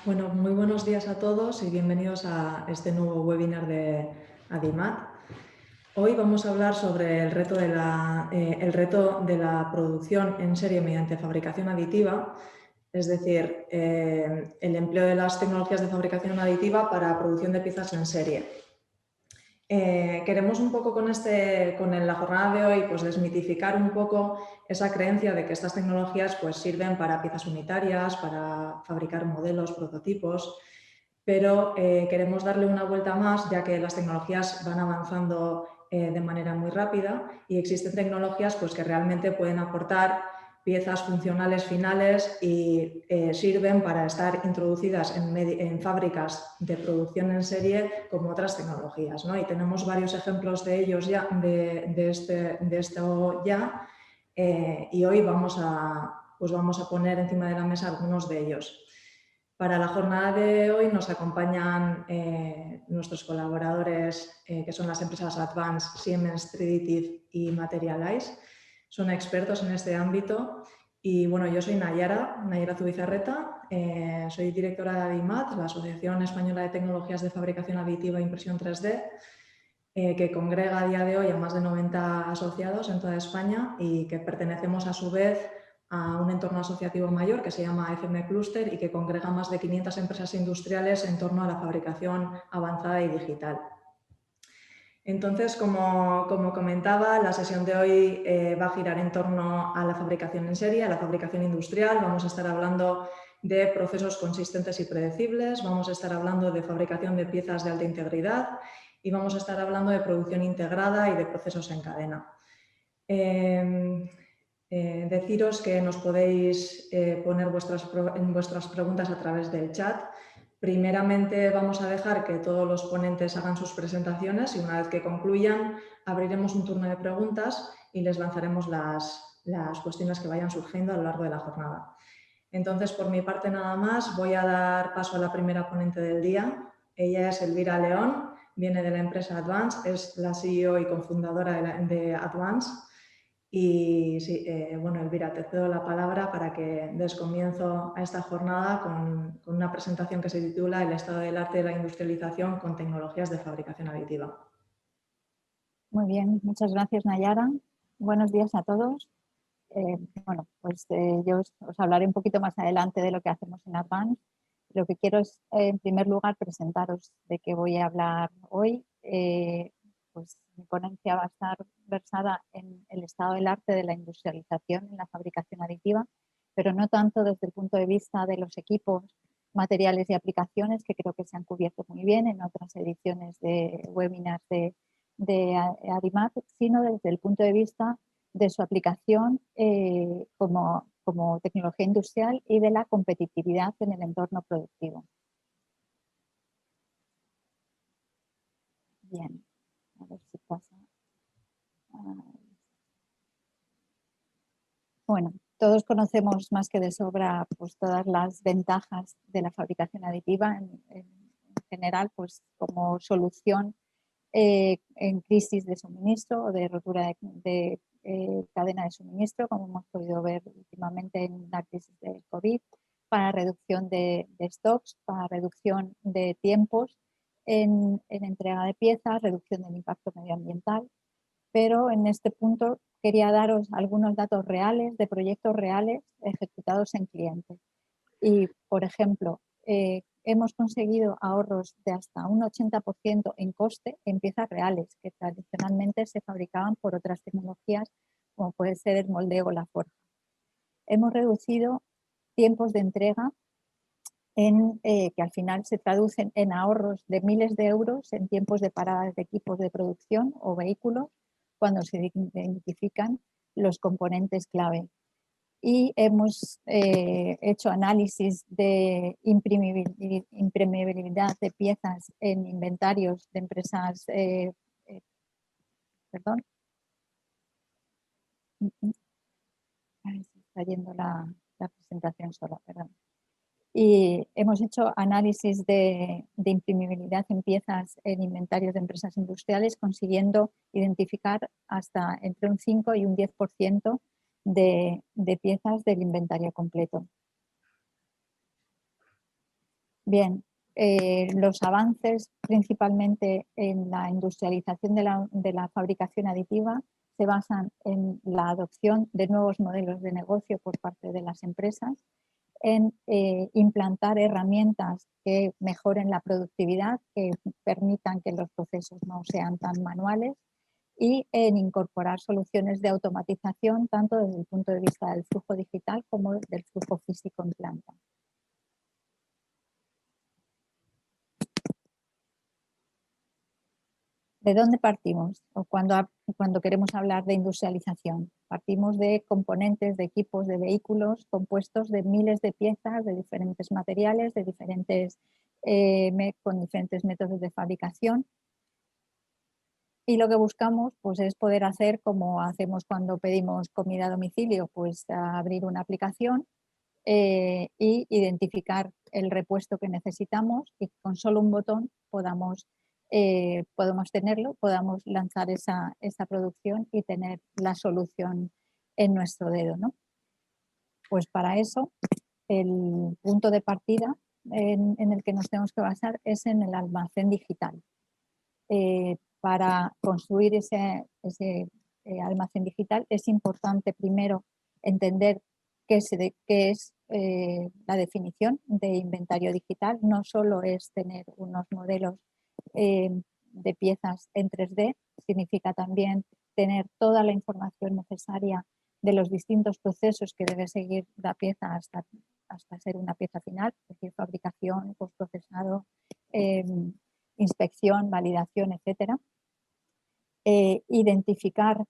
Bueno, muy buenos días a todos y bienvenidos a este nuevo webinar de ADIMAT. Hoy vamos a hablar sobre el reto de la producción en serie mediante fabricación aditiva, es decir, el empleo de las tecnologías de fabricación aditiva para producción de piezas en serie. Queremos un poco con la jornada de hoy pues desmitificar un poco esa creencia de que estas tecnologías pues sirven para piezas unitarias, para fabricar modelos, prototipos, pero queremos darle una vuelta más ya que las tecnologías van avanzando de manera muy rápida y existen tecnologías pues, que realmente pueden aportar piezas funcionales finales y sirven para estar introducidas en fábricas de producción en serie como otras tecnologías, ¿no? Y tenemos varios ejemplos de ellos ya, de esto ya, y hoy vamos a poner encima de la mesa algunos de ellos. Para la jornada de hoy nos acompañan nuestros colaboradores, que son las empresas Advance, Siemens, Triditive y Materialise. Son expertos en este ámbito y bueno, yo soy Nayara Zubizarreta, soy directora de ADIMAT, la Asociación Española de Tecnologías de Fabricación Aditiva e Impresión 3D, que congrega a día de hoy a más de 90 asociados en toda España y que pertenecemos a su vez a un entorno asociativo mayor que se llama FM Cluster y que congrega más de 500 empresas industriales en torno a la fabricación avanzada y digital. Entonces, como comentaba, la sesión de hoy va a girar en torno a la fabricación en serie, a la fabricación industrial. Vamos a estar hablando de procesos consistentes y predecibles, vamos a estar hablando de fabricación de piezas de alta integridad y vamos a estar hablando de producción integrada y de procesos en cadena. Deciros que nos podéis poner vuestras preguntas a través del chat. Primeramente vamos a dejar que todos los ponentes hagan sus presentaciones y una vez que concluyan abriremos un turno de preguntas y les lanzaremos las cuestiones que vayan surgiendo a lo largo de la jornada. Entonces, por mi parte nada más, voy a dar paso a la primera ponente del día. Ella es Elvira León, viene de la empresa Advance, es la CEO y cofundadora de Advance. Y sí, bueno, Elvira, te cedo la palabra para que des comienzo a esta jornada con una presentación que se titula El estado del arte de la industrialización con tecnologías de fabricación aditiva. Muy bien, muchas gracias Nayara. Buenos días a todos. Yo os hablaré un poquito más adelante de lo que hacemos en Advance. Lo que quiero es, en primer lugar, presentaros de qué voy a hablar hoy. Mi ponencia va a estar versada en el estado del arte de la industrialización en la fabricación aditiva, pero no tanto desde el punto de vista de los equipos, materiales y aplicaciones, que creo que se han cubierto muy bien en otras ediciones de webinars de ADIMAT, sino desde el punto de vista de su aplicación como tecnología industrial y de la competitividad en el entorno productivo. Bien, a ver si pasa. Bueno, todos conocemos más que de sobra pues, todas las ventajas de la fabricación aditiva en general, pues como solución en crisis de suministro o de rotura de cadena de suministro, como hemos podido ver últimamente en la crisis del COVID, para reducción de stocks, para reducción de tiempos en entrega de piezas, reducción del impacto medioambiental. Pero en este punto quería daros algunos datos reales de proyectos reales ejecutados en clientes. Y, por ejemplo, hemos conseguido ahorros de hasta un 80% en coste en piezas reales, que tradicionalmente se fabricaban por otras tecnologías, como puede ser el moldeo o la forja. Hemos reducido tiempos de entrega que al final se traducen en ahorros de miles de euros en tiempos de paradas de equipos de producción o vehículos cuando se identifican los componentes clave. Y hemos hecho análisis de imprimibilidad de piezas en inventarios de empresas, perdón, se está yendo la presentación sola, perdón. Y hemos hecho análisis de imprimibilidad en piezas en inventarios de empresas industriales, consiguiendo identificar hasta entre un 5 y un 10% de piezas del inventario completo. Bien, los avances principalmente en la industrialización de la fabricación aditiva se basan en la adopción de nuevos modelos de negocio por parte de las empresas, en implantar herramientas que mejoren la productividad, que permitan que los procesos no sean tan manuales, y en incorporar soluciones de automatización tanto desde el punto de vista del flujo digital como del flujo físico en planta. ¿De dónde partimos? O cuando queremos hablar de industrialización. Partimos de componentes, de equipos, de vehículos compuestos de miles de piezas de diferentes materiales, de con diferentes métodos de fabricación. Y lo que buscamos pues, es poder hacer como hacemos cuando pedimos comida a domicilio, pues abrir una aplicación y identificar el repuesto que necesitamos y con solo un botón podamos tenerlo, podamos lanzar esa producción y tener la solución en nuestro dedo, ¿no? Pues para eso el punto de partida en el que nos tenemos que basar es en el almacén digital. Para construir ese almacén digital es importante primero entender qué es la definición de inventario digital. No solo es tener unos modelos de piezas en 3D, significa también tener toda la información necesaria de los distintos procesos que debe seguir la pieza hasta ser una pieza final, es decir, fabricación, postprocesado, inspección, validación, etcétera. Identificar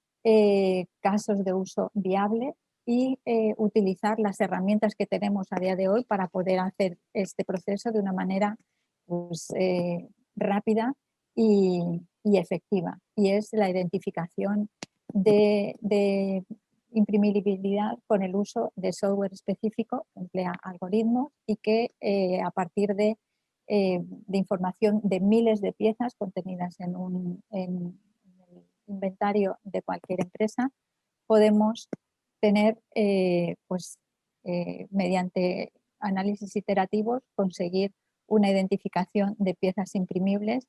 casos de uso viable y utilizar las herramientas que tenemos a día de hoy para poder hacer este proceso de una manera pues, rápida y efectiva. Y es la identificación de imprimibilidad con el uso de software específico que emplea algoritmos y que a partir de información de miles de piezas contenidas en el inventario de cualquier empresa, podemos tener, mediante análisis iterativos, conseguir una identificación de piezas imprimibles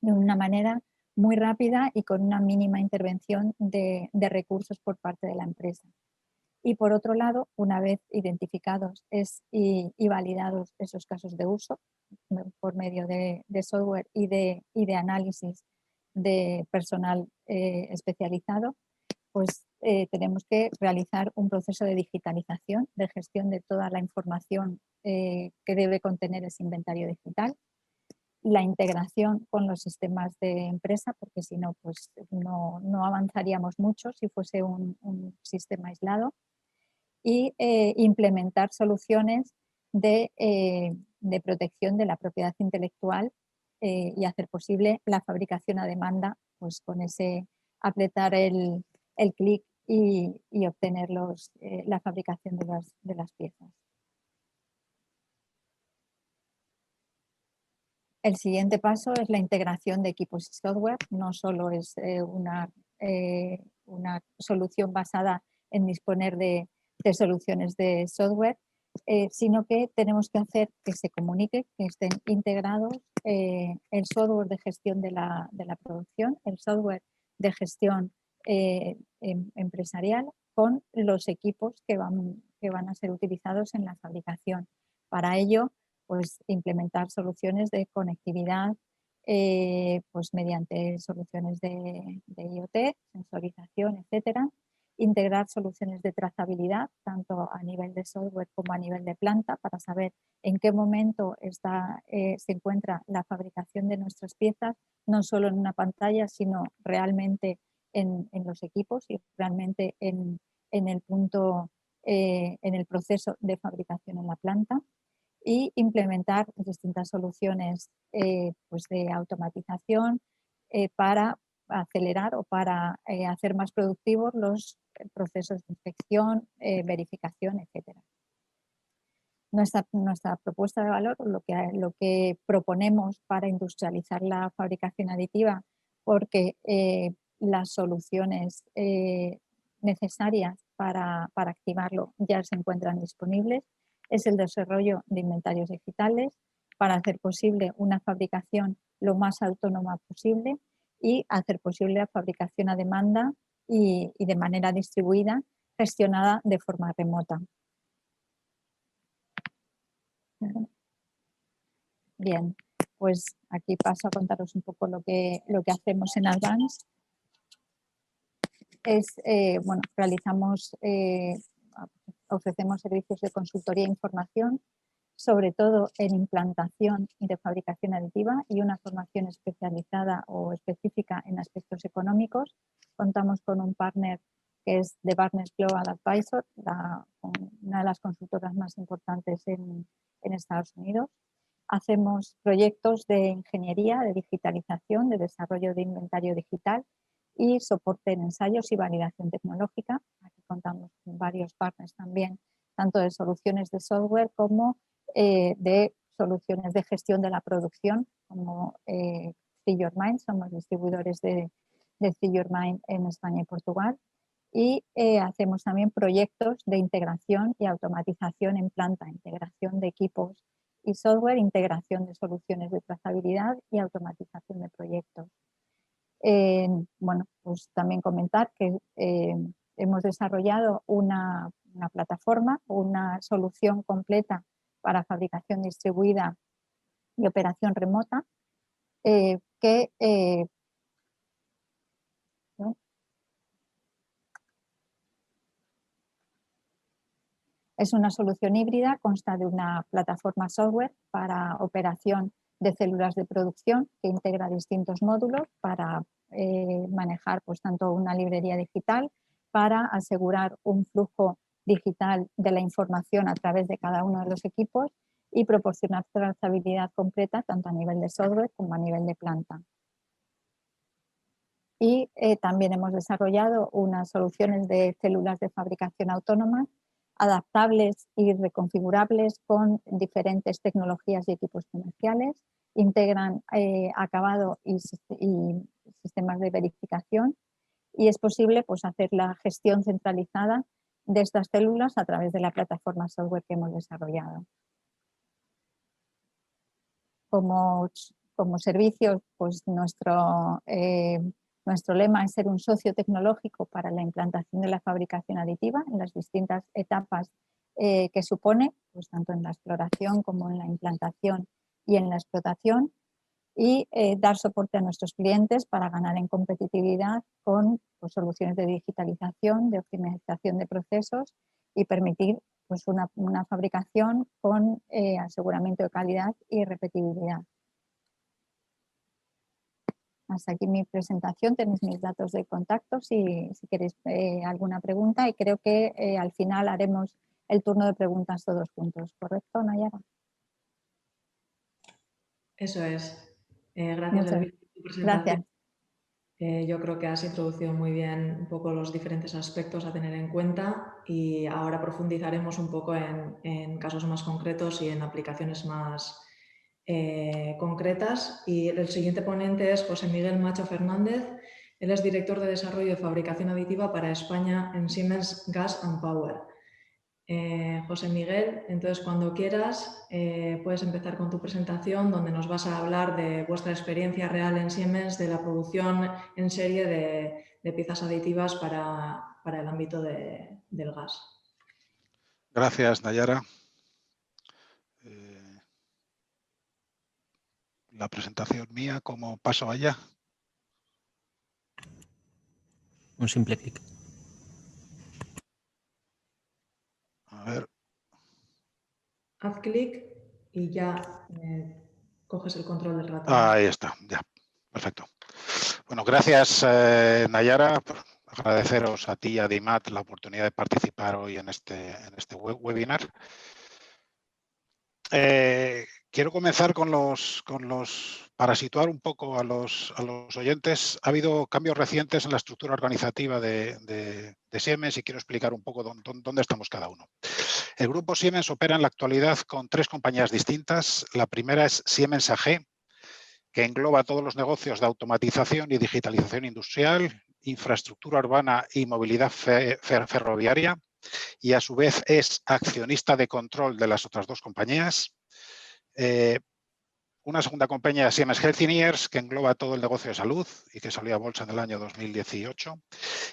de una manera muy rápida y con una mínima intervención de recursos por parte de la empresa. Y por otro lado, una vez identificados y validados esos casos de uso por medio de software y de análisis de personal especializado, pues tenemos que realizar un proceso de digitalización, de gestión de toda la información que debe contener ese inventario digital, la integración con los sistemas de empresa, porque si no, pues no avanzaríamos mucho si fuese un sistema aislado, y implementar soluciones de protección de la propiedad intelectual y hacer posible la fabricación a demanda, pues con ese apretar el clic y obtener la fabricación de las piezas. El siguiente paso es la integración de equipos y software. No solo es una solución basada en disponer de soluciones de software, sino que tenemos que hacer que se comunique, que estén integrados el software de gestión de la producción, el software de gestión empresarial con los equipos que van a ser utilizados en la fabricación. Para ello, pues implementar soluciones de conectividad pues mediante soluciones de IoT, sensorización, etcétera. Integrar soluciones de trazabilidad, tanto a nivel de software como a nivel de planta, para saber en qué momento se encuentra la fabricación de nuestras piezas, no solo en una pantalla, sino realmente en los equipos y realmente en el punto, en el proceso de fabricación en la planta. Y implementar distintas soluciones pues de automatización para acelerar o para hacer más productivos los procesos de inspección, verificación, etc. Nuestra propuesta de valor, lo que proponemos para industrializar la fabricación aditiva, porque las soluciones necesarias para activarlo ya se encuentran disponibles, es el desarrollo de inventarios digitales, para hacer posible una fabricación lo más autónoma posible y hacer posible la fabricación a demanda y de manera distribuida, gestionada de forma remota. Bien, pues aquí paso a contaros un poco lo que hacemos en Advance. Bueno, ofrecemos servicios de consultoría e información, sobre todo en implantación y de fabricación aditiva, y una formación especializada o específica en aspectos económicos. Contamos con un partner que es The Barnes Global Advisor, una de las consultoras más importantes en Estados Unidos. Hacemos proyectos de ingeniería, de digitalización, de desarrollo de inventario digital y soporte en ensayos y validación tecnológica. Aquí contamos con varios partners también, tanto de soluciones de software como de soluciones de gestión de la producción, como See Your Mind. Somos distribuidores de See Your Mind en España y Portugal. Y hacemos también proyectos de integración y automatización en planta, integración de equipos y software, integración de soluciones de trazabilidad y automatización de proyectos. Bueno, pues también comentar que hemos desarrollado una plataforma, una solución completa para fabricación distribuida y operación remota que es una solución híbrida, consta de una plataforma software para operación de células de producción que integra distintos módulos para manejar pues, tanto una librería digital, para asegurar un flujo digital de la información a través de cada uno de los equipos y proporcionar trazabilidad completa tanto a nivel de software como a nivel de planta. Y también hemos desarrollado unas soluciones de células de fabricación autónomas adaptables y reconfigurables con diferentes tecnologías y equipos comerciales, integran acabado y sistemas de verificación y es posible pues, hacer la gestión centralizada de estas células a través de la plataforma software que hemos desarrollado. Como servicio, pues nuestro lema es ser un socio tecnológico para la implantación de la fabricación aditiva en las distintas etapas que supone, pues tanto en la exploración como en la implantación y en la explotación, y dar soporte a nuestros clientes para ganar en competitividad con pues, soluciones de digitalización, de optimización de procesos y permitir pues, una fabricación con aseguramiento de calidad y repetibilidad. Hasta aquí mi presentación, tenéis mis datos de contacto si queréis alguna pregunta, y creo que al final haremos el turno de preguntas todos juntos. ¿Correcto, Nayara? Eso es. Gracias, Elvira, por tu presentación. Gracias. Yo creo que has introducido muy bien un poco los diferentes aspectos a tener en cuenta, y ahora profundizaremos un poco en casos más concretos y en aplicaciones más concretas. Y el siguiente ponente es José Miguel Macho Fernández. Él es director de desarrollo de fabricación aditiva para España en Siemens Gas and Power. José Miguel, entonces cuando quieras puedes empezar con tu presentación, donde nos vas a hablar de vuestra experiencia real en Siemens, de la producción en serie de piezas aditivas para el ámbito del gas. Gracias, Nayara. La presentación mía, ¿cómo paso allá? Un simple clic. A ver. Haz clic y ya coges el control del ratón. Ahí está, ya. Perfecto. Bueno, gracias, Nayara, por agradeceros a ti y a DIMAT la oportunidad de participar hoy en este webinar. Quiero comenzar para situar un poco a los oyentes. Ha habido cambios recientes en la estructura organizativa de Siemens y quiero explicar un poco dónde estamos cada uno. El grupo Siemens opera en la actualidad con 3 compañías distintas. La primera es Siemens AG, que engloba todos los negocios de automatización y digitalización industrial, infraestructura urbana y movilidad ferroviaria, y a su vez es accionista de control de las otras 2 compañías. una segunda compañía, Siemens Healthineers, que engloba todo el negocio de salud y que salió a bolsa en el año 2018.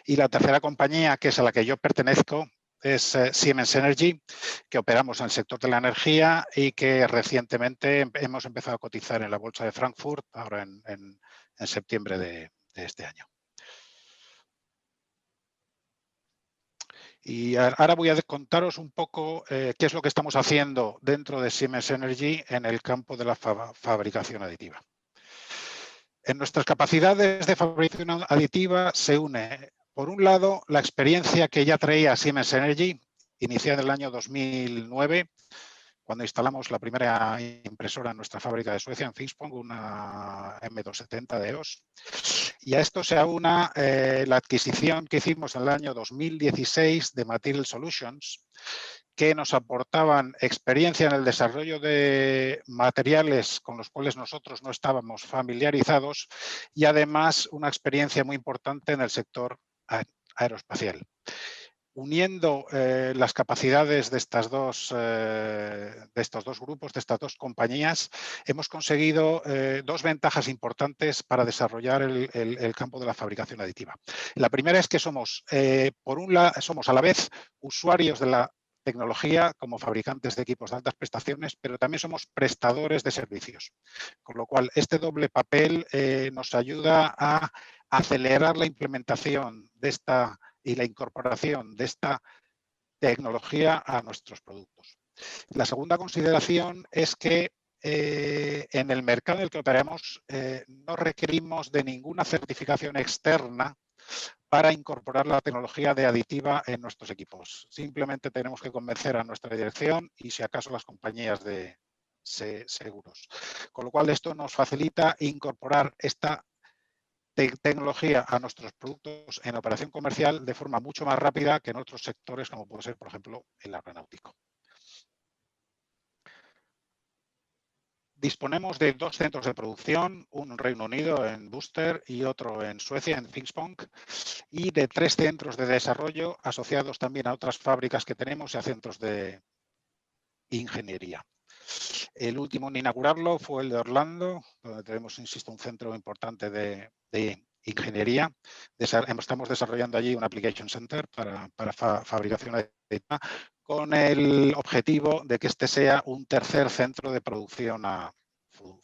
Y la tercera compañía, que es a la que yo pertenezco, es Siemens Energy, que operamos en el sector de la energía y que recientemente hemos empezado a cotizar en la bolsa de Frankfurt, ahora en septiembre de este año. Y ahora voy a contaros un poco qué es lo que estamos haciendo dentro de Siemens Energy en el campo de la fabricación aditiva. En nuestras capacidades de fabricación aditiva se une, por un lado, la experiencia que ya traía Siemens Energy, iniciada en el año 2009, cuando instalamos la primera impresora en nuestra fábrica de Suecia, en Finspång, una M270 de EOS. Y a esto se aúna la adquisición que hicimos en el año 2016 de Material Solutions, que nos aportaban experiencia en el desarrollo de materiales con los cuales nosotros no estábamos familiarizados y además una experiencia muy importante en el sector aeroespacial. Uniendo las capacidades de estos dos grupos, de estas dos compañías, hemos conseguido dos ventajas importantes para desarrollar el campo de la fabricación aditiva. La primera es que somos, por un lado, somos a la vez usuarios de la tecnología como fabricantes de equipos de altas prestaciones, pero también somos prestadores de servicios. Con lo cual, este doble papel nos ayuda a acelerar la implementación de esta y la incorporación de esta tecnología a nuestros productos. La segunda consideración es que en el mercado en el que operamos no requerimos de ninguna certificación externa para incorporar la tecnología de aditiva en nuestros equipos. Simplemente tenemos que convencer a nuestra dirección y, si acaso, las compañías de seguros. Con lo cual, esto nos facilita incorporar esta tecnología a nuestros productos en operación comercial de forma mucho más rápida que en otros sectores, como puede ser, por ejemplo, el aeronáutico. Disponemos de dos centros de producción, uno en Reino Unido, en Booster, y otro en Suecia, en Finspång, y de 3 centros de desarrollo asociados también a otras fábricas que tenemos y a centros de ingeniería. El último en inaugurarlo fue el de Orlando, donde tenemos, insisto, un centro importante de ingeniería. Estamos desarrollando allí un Application Center para fabricación aditiva, con el objetivo de que este sea un tercer centro de producción a futuro.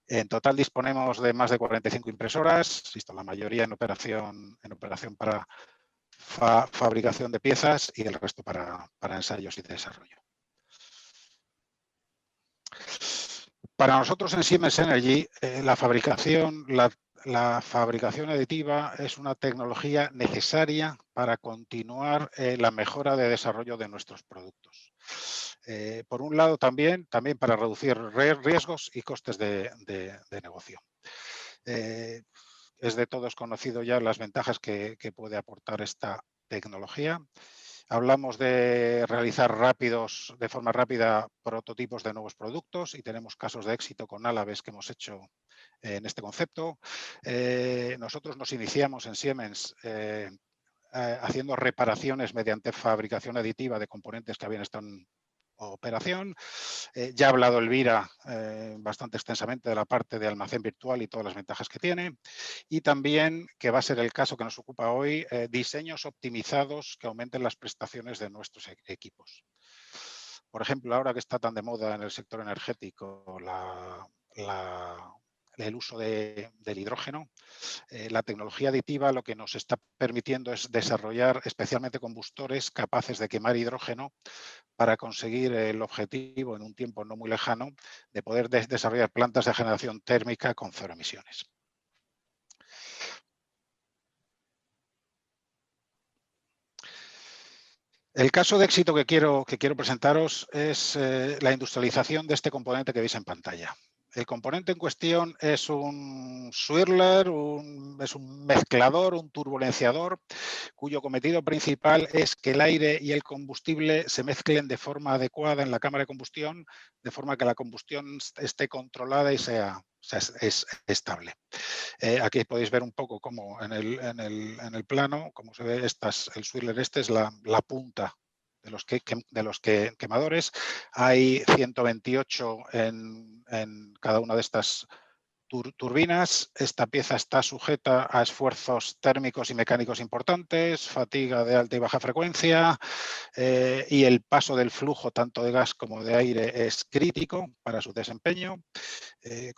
En total disponemos de más de 45 impresoras, la mayoría en operación para fabricación de piezas y el resto para ensayos y desarrollo. Para nosotros en Siemens Energy, la fabricación aditiva es una tecnología necesaria para continuar la mejora de desarrollo de nuestros productos. Por un lado, también para reducir riesgos y costes de negocio. Es de todos conocido ya las ventajas que puede aportar esta tecnología. Hablamos de realizar de forma rápida prototipos de nuevos productos y tenemos casos de éxito con Alaves que hemos hecho en este concepto. Nosotros nos iniciamos en Siemens haciendo reparaciones mediante fabricación aditiva de componentes que habían estado en operación. Ya ha hablado Elvira bastante extensamente de la parte de almacén virtual y todas las ventajas que tiene. Y también, que va a ser el caso que nos ocupa hoy, diseños optimizados que aumenten las prestaciones de nuestros equipos. Por ejemplo, ahora que está tan de moda en el sector energético el uso del hidrógeno, la tecnología aditiva lo que nos está permitiendo es desarrollar especialmente combustores capaces de quemar hidrógeno para conseguir el objetivo en un tiempo no muy lejano de poder desarrollar plantas de generación térmica con 0 emisiones. El caso de éxito que quiero presentaros es la industrialización de este componente que veis en pantalla. El componente en cuestión es un swirler, es un mezclador, un turbulenciador, cuyo cometido principal es que el aire y el combustible se mezclen de forma adecuada en la cámara de combustión, de forma que la combustión esté controlada y sea estable. Aquí podéis ver un poco cómo en el plano, como se ve, el swirler es la punta quemadores. Hay 128 en cada una de estas turbinas. Esta pieza está sujeta a esfuerzos térmicos y mecánicos importantes, fatiga de alta y baja frecuencia, y el paso del flujo tanto de gas como de aire es crítico para su desempeño,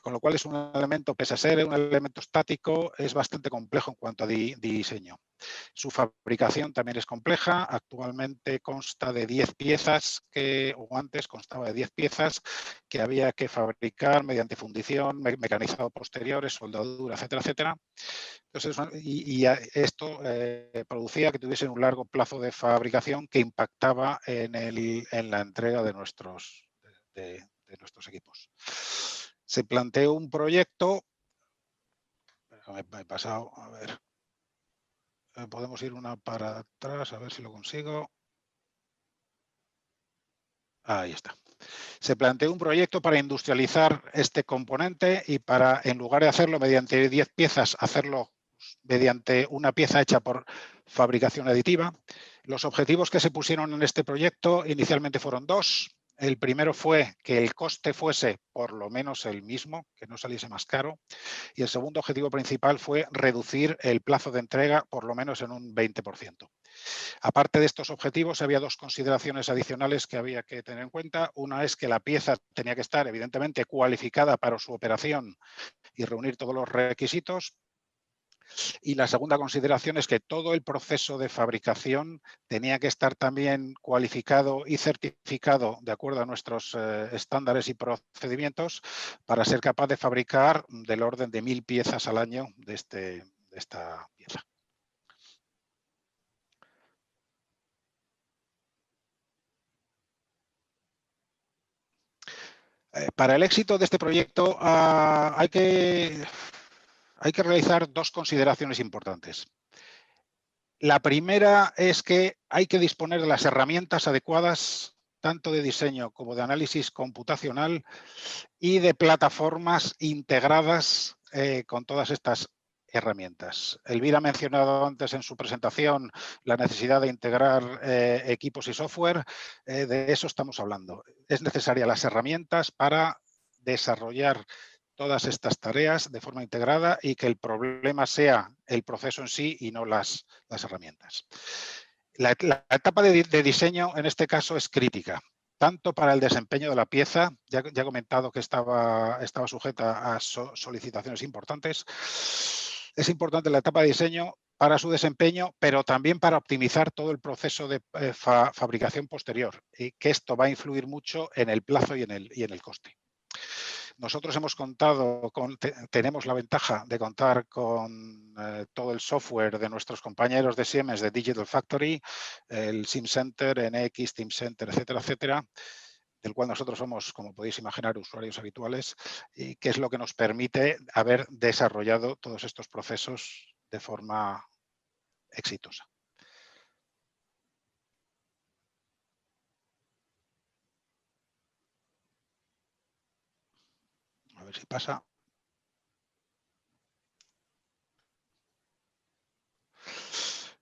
con lo cual es un elemento, pese a ser un elemento estático, es bastante complejo en cuanto a diseño. Su fabricación también es compleja. Actualmente consta de 10 piezas, o antes constaba de 10 piezas que había que fabricar mediante fundición, mecanizado posteriores, soldadura, etcétera, etcétera. Entonces, esto producía que tuviesen un largo plazo de fabricación que impactaba en la entrega de nuestros equipos. Se planteó un proyecto. Me he pasado, a ver. Podemos ir una para atrás, a ver si lo consigo. Ahí está. Se planteó un proyecto para industrializar este componente y para, en lugar de hacerlo mediante 10 piezas, hacerlo mediante una pieza hecha por fabricación aditiva. Los objetivos que se pusieron en este proyecto inicialmente fueron 2. El primero fue que el coste fuese por lo menos el mismo, que no saliese más caro. Y el segundo objetivo principal fue reducir el plazo de entrega por lo menos en un 20%. Aparte de estos objetivos, había 2 consideraciones adicionales que había que tener en cuenta. Una es que la pieza tenía que estar evidentemente cualificada para su operación y reunir todos los requisitos. Y la segunda consideración es que todo el proceso de fabricación tenía que estar también cualificado y certificado de acuerdo a nuestros estándares y procedimientos para ser capaz de fabricar del orden de 1000 piezas al año de esta pieza. Para el éxito de este proyecto hay que realizar 2 consideraciones importantes. La primera es que hay que disponer de las herramientas adecuadas, tanto de diseño como de análisis computacional y de plataformas integradas con todas estas herramientas. Elvira ha mencionado antes en su presentación la necesidad de integrar equipos y software. De eso estamos hablando. Es necesaria las herramientas para desarrollar todas estas tareas de forma integrada y que el problema sea el proceso en sí y no las herramientas. La etapa de diseño en este caso es crítica, tanto para el desempeño de la pieza, ya he comentado que estaba sujeta a solicitaciones importantes. Es importante la etapa de diseño para su desempeño, pero también para optimizar todo el proceso de fabricación posterior, y que esto va a influir mucho en el plazo y en el coste. Nosotros tenemos la ventaja de contar con todo el software de nuestros compañeros de Siemens de Digital Factory, el SimCenter, NX, TeamCenter, etcétera, etcétera, del cual nosotros somos, como podéis imaginar, usuarios habituales, y que es lo que nos permite haber desarrollado todos estos procesos de forma exitosa. A ver si pasa.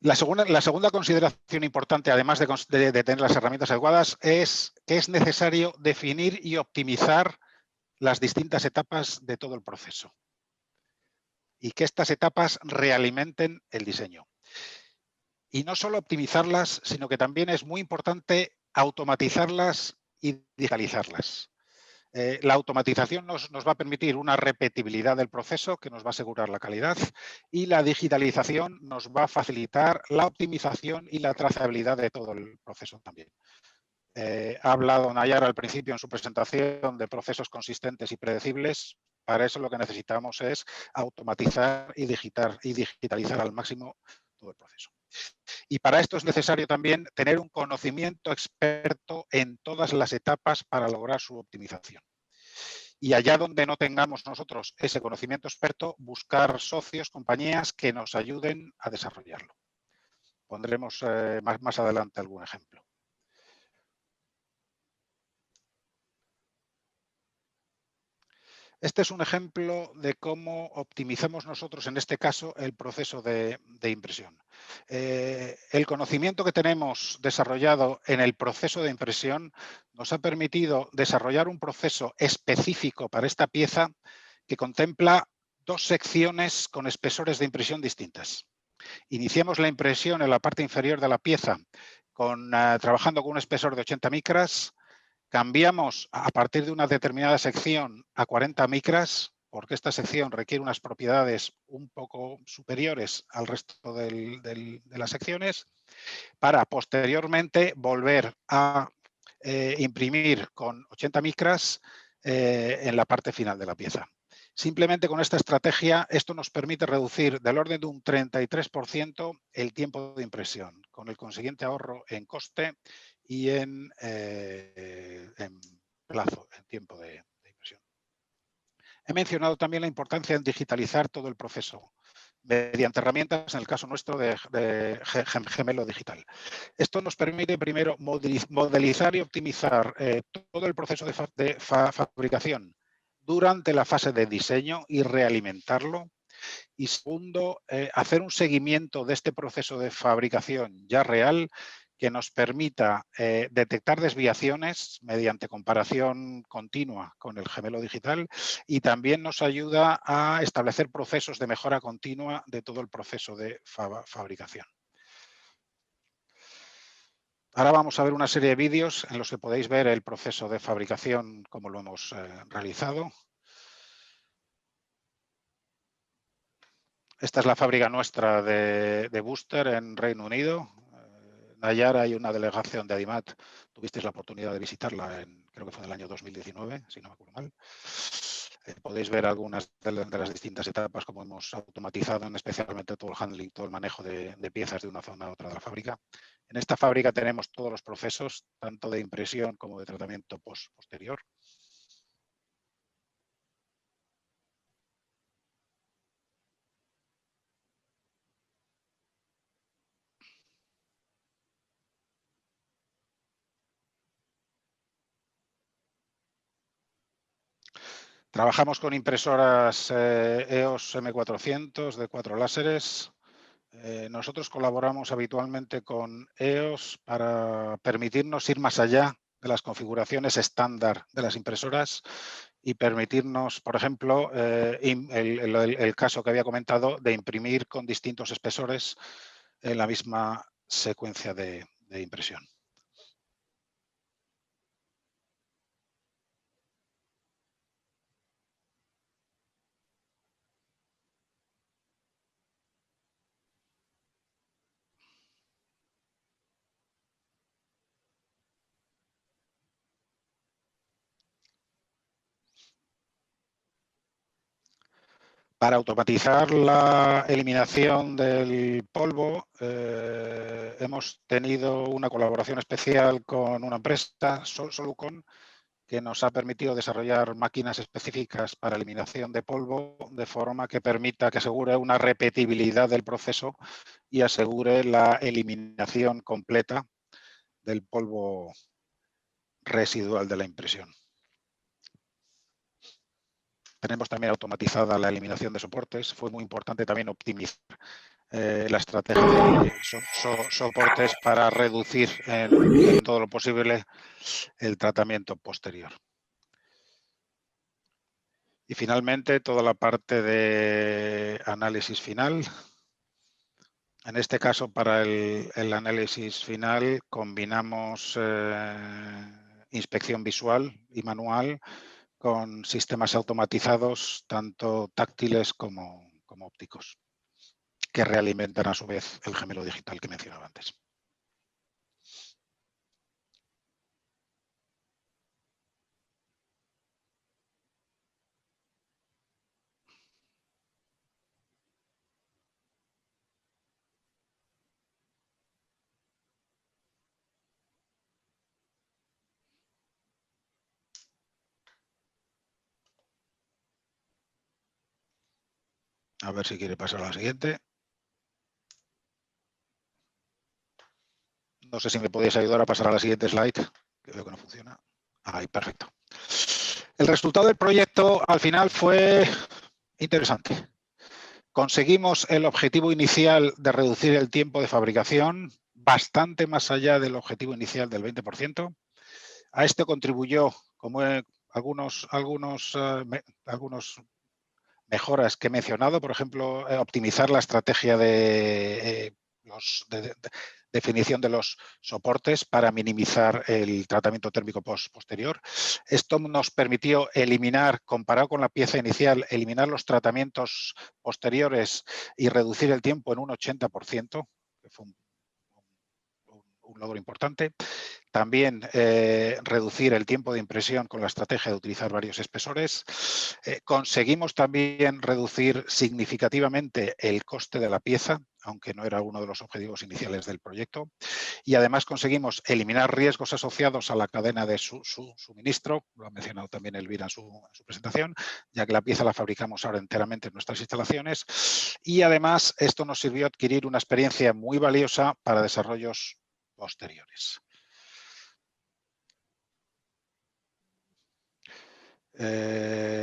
La segunda consideración importante, además de tener las herramientas adecuadas, es que es necesario definir y optimizar las distintas etapas de todo el proceso y que estas etapas realimenten el diseño. Y no solo optimizarlas, sino que también es muy importante automatizarlas y digitalizarlas. La automatización nos va a permitir una repetibilidad del proceso que nos va a asegurar la calidad, y la digitalización nos va a facilitar la optimización y la trazabilidad de todo el proceso también. Ha hablado Nayar al principio en su presentación de procesos consistentes y predecibles. Para eso lo que necesitamos es automatizar y digitalizar al máximo todo el proceso. Y para esto es necesario también tener un conocimiento experto en todas las etapas para lograr su optimización. Y allá donde no tengamos nosotros ese conocimiento experto, buscar socios, compañías que nos ayuden a desarrollarlo. Pondremos más adelante algún ejemplo. Este es un ejemplo de cómo optimizamos nosotros, en este caso, el proceso de impresión. El conocimiento que tenemos desarrollado en el proceso de impresión nos ha permitido desarrollar un proceso específico para esta pieza que contempla 2 secciones con espesores de impresión distintas. Iniciamos la impresión en la parte inferior de la pieza trabajando con un espesor de 80 micras. Cambiamos a partir de una determinada sección a 40 micras, porque esta sección requiere unas propiedades un poco superiores al resto de las secciones, para posteriormente volver a imprimir con 80 micras en la parte final de la pieza. Simplemente con esta estrategia, esto nos permite reducir del orden de un 33% el tiempo de impresión, con el consiguiente ahorro en coste y en plazo, en tiempo de impresión. He mencionado también la importancia en digitalizar todo el proceso mediante herramientas, en el caso nuestro, de Gemelo Digital. Esto nos permite, primero, modelizar y optimizar todo el proceso de fabricación durante la fase de diseño y realimentarlo. Y segundo, hacer un seguimiento de este proceso de fabricación ya real que nos permita detectar desviaciones mediante comparación continua con el Gemelo Digital y también nos ayuda a establecer procesos de mejora continua de todo el proceso de fabricación. Ahora vamos a ver una serie de vídeos en los que podéis ver el proceso de fabricación como lo hemos realizado. Esta es la fábrica nuestra de Booster en Reino Unido. Nayara y una delegación de Adimat, tuvisteis la oportunidad de visitarla, creo que fue en el año 2019, si no me acuerdo mal. Podéis ver algunas de las distintas etapas, como hemos automatizado, especialmente todo el handling, todo el manejo de piezas de una zona a otra de la fábrica. En esta fábrica tenemos todos los procesos, tanto de impresión como de tratamiento posterior. Trabajamos con impresoras EOS M400 de 4 láseres. Nosotros colaboramos habitualmente con EOS para permitirnos ir más allá de las configuraciones estándar de las impresoras y permitirnos, por ejemplo, el caso que había comentado de imprimir con distintos espesores en la misma secuencia de impresión. Para automatizar la eliminación del polvo, hemos tenido una colaboración especial con una empresa, Solucon, que nos ha permitido desarrollar máquinas específicas para eliminación de polvo, de forma que permita que asegure una repetibilidad del proceso y asegure la eliminación completa del polvo residual de la impresión. Tenemos también automatizada la eliminación de soportes. Fue muy importante también optimizar la estrategia de soportes para reducir en todo lo posible el tratamiento posterior. Y finalmente, toda la parte de análisis final. En este caso, para el análisis final, combinamos inspección visual y manual con sistemas automatizados, tanto táctiles como ópticos, que realimentan a su vez el Gemelo Digital que mencionaba antes. A ver si quiere pasar a la siguiente. No sé si me podéis ayudar a pasar a la siguiente slide, que veo que no funciona. Ahí, perfecto. El resultado del proyecto al final fue interesante. Conseguimos el objetivo inicial de reducir el tiempo de fabricación bastante más allá del objetivo inicial del 20%. A esto contribuyó, como algunos mejoras que he mencionado, por ejemplo, optimizar la estrategia de definición de los soportes para minimizar el tratamiento térmico posterior. Esto nos permitió eliminar, comparado con la pieza inicial, eliminar los tratamientos posteriores y reducir el tiempo en un 80%, que fue un logro importante. También reducir el tiempo de impresión con la estrategia de utilizar varios espesores. Conseguimos también reducir significativamente el coste de la pieza, aunque no era uno de los objetivos iniciales del proyecto. Y además conseguimos eliminar riesgos asociados a la cadena de suministro, lo ha mencionado también Elvira en su presentación, ya que la pieza la fabricamos ahora enteramente en nuestras instalaciones. Y además esto nos sirvió a adquirir una experiencia muy valiosa para desarrollos posteriores.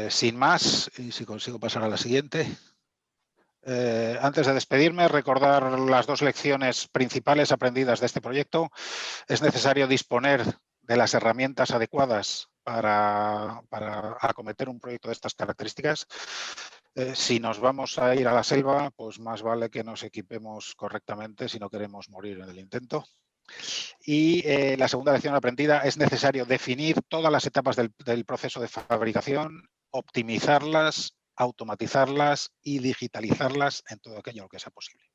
Sin más, y si consigo pasar a la siguiente. Antes de despedirme, recordar las dos lecciones principales aprendidas de este proyecto. Es necesario disponer de las herramientas adecuadas para acometer un proyecto de estas características. Si nos vamos a ir a la selva, pues más vale que nos equipemos correctamente si no queremos morir en el intento. Y la segunda lección aprendida, es necesario definir todas las etapas del proceso de fabricación, optimizarlas, automatizarlas y digitalizarlas en todo aquello lo que sea posible.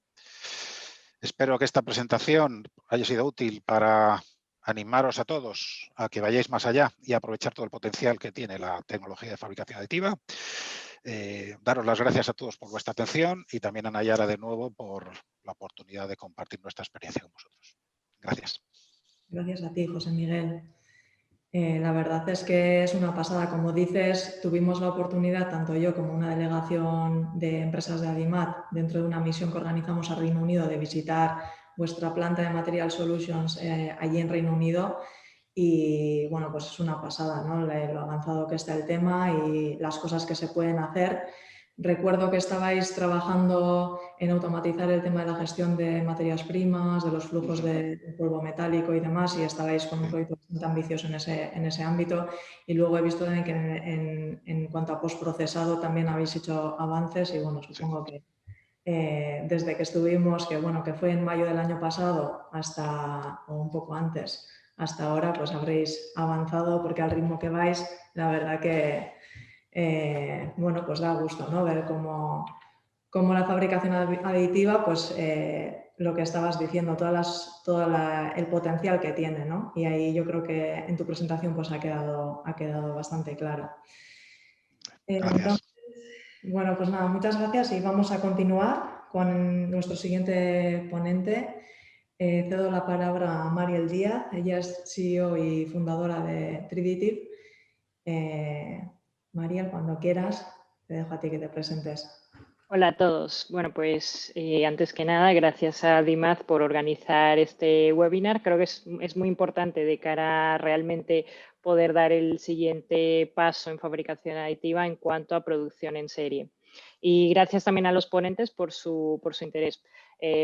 Espero que esta presentación haya sido útil para animaros a todos a que vayáis más allá y aprovechar todo el potencial que tiene la tecnología de fabricación aditiva. Daros las gracias a todos por vuestra atención y también a Nayara de nuevo por la oportunidad de compartir nuestra experiencia con vosotros. Gracias. Gracias a ti, José Miguel. La verdad es que es una pasada. Como dices, tuvimos la oportunidad, tanto yo como una delegación de empresas de Adimat, dentro de una misión que organizamos a Reino Unido, de visitar vuestra planta de Material Solutions allí en Reino Unido. Y bueno, pues es una pasada, ¿no? Lo avanzado que está el tema y las cosas que se pueden hacer. Recuerdo que estabais trabajando en automatizar el tema de la gestión de materias primas, de los flujos de polvo metálico y demás, y estabais con un proyecto bastante ambicioso en ese ámbito. Y luego he visto también que en cuanto a postprocesado también habéis hecho avances y bueno, supongo que desde que estuvimos, que bueno, que fue en mayo del año pasado o un poco antes, hasta ahora, pues habréis avanzado porque al ritmo que vais, la verdad que bueno, pues da gusto, ¿no? Ver cómo la fabricación aditiva, pues lo que estabas diciendo, todo el potencial que tiene, ¿no? Y ahí yo creo que en tu presentación pues ha quedado bastante claro. Entonces, bueno, pues nada, muchas gracias y vamos a continuar con nuestro siguiente ponente. Cedo la palabra a Mariel Díaz, ella es CEO y fundadora de Triditive. Mariel, cuando quieras, te dejo a ti que te presentes. Hola a todos. Bueno, pues antes que nada, gracias a DIMAD por organizar este webinar. Creo que es muy importante de cara a realmente poder dar el siguiente paso en fabricación aditiva en cuanto a producción en serie. Y gracias también a los ponentes por su interés.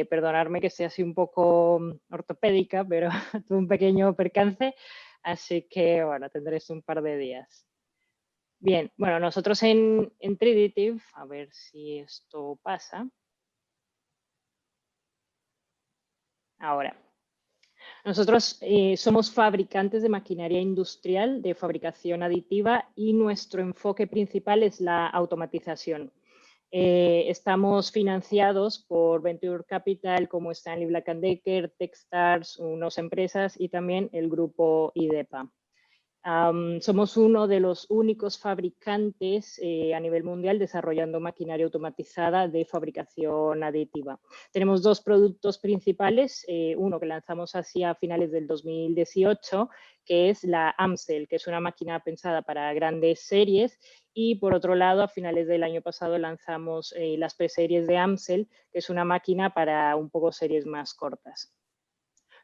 Perdonadme que esté así un poco ortopédica, pero tuve un pequeño percance, así que bueno, tendré un par de días. Bien, bueno, nosotros en Triditive, a ver si esto pasa. Ahora, nosotros somos fabricantes de maquinaria industrial de fabricación aditiva y nuestro enfoque principal es la automatización. Estamos financiados por Venture Capital como Stanley Black & Decker, Techstars, unas empresas y también el grupo IDEPA. Somos uno de los únicos fabricantes a nivel mundial desarrollando maquinaria automatizada de fabricación aditiva. Tenemos dos productos principales, uno que lanzamos hacia finales del 2018, que es la AMCEL, que es una máquina pensada para grandes series, y por otro lado, a finales del año pasado lanzamos las preseries de AMCEL, que es una máquina para un poco series más cortas.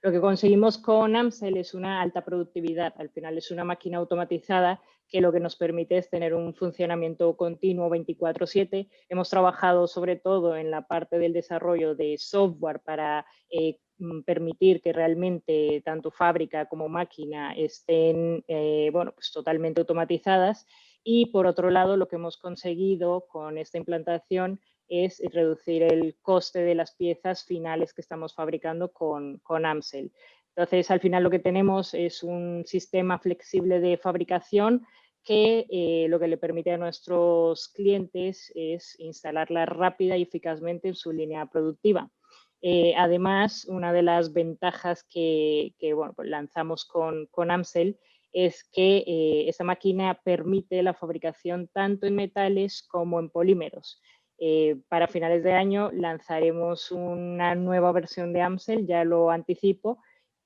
Lo que conseguimos con AMCEL es una alta productividad. Al final es una máquina automatizada que lo que nos permite es tener un funcionamiento continuo 24/7. Hemos trabajado sobre todo en la parte del desarrollo de software para permitir que realmente tanto fábrica como máquina estén bueno, pues totalmente automatizadas. Y por otro lado, lo que hemos conseguido con esta implantación es reducir el coste de las piezas finales que estamos fabricando con AMSEL. Entonces, al final lo que tenemos es un sistema flexible de fabricación que lo que le permite a nuestros clientes es instalarla rápida y eficazmente en su línea productiva. Además, una de las ventajas que bueno, pues lanzamos con AMSEL es que esta máquina permite la fabricación tanto en metales como en polímeros. Para finales de año lanzaremos una nueva versión de AMSEL, ya lo anticipo,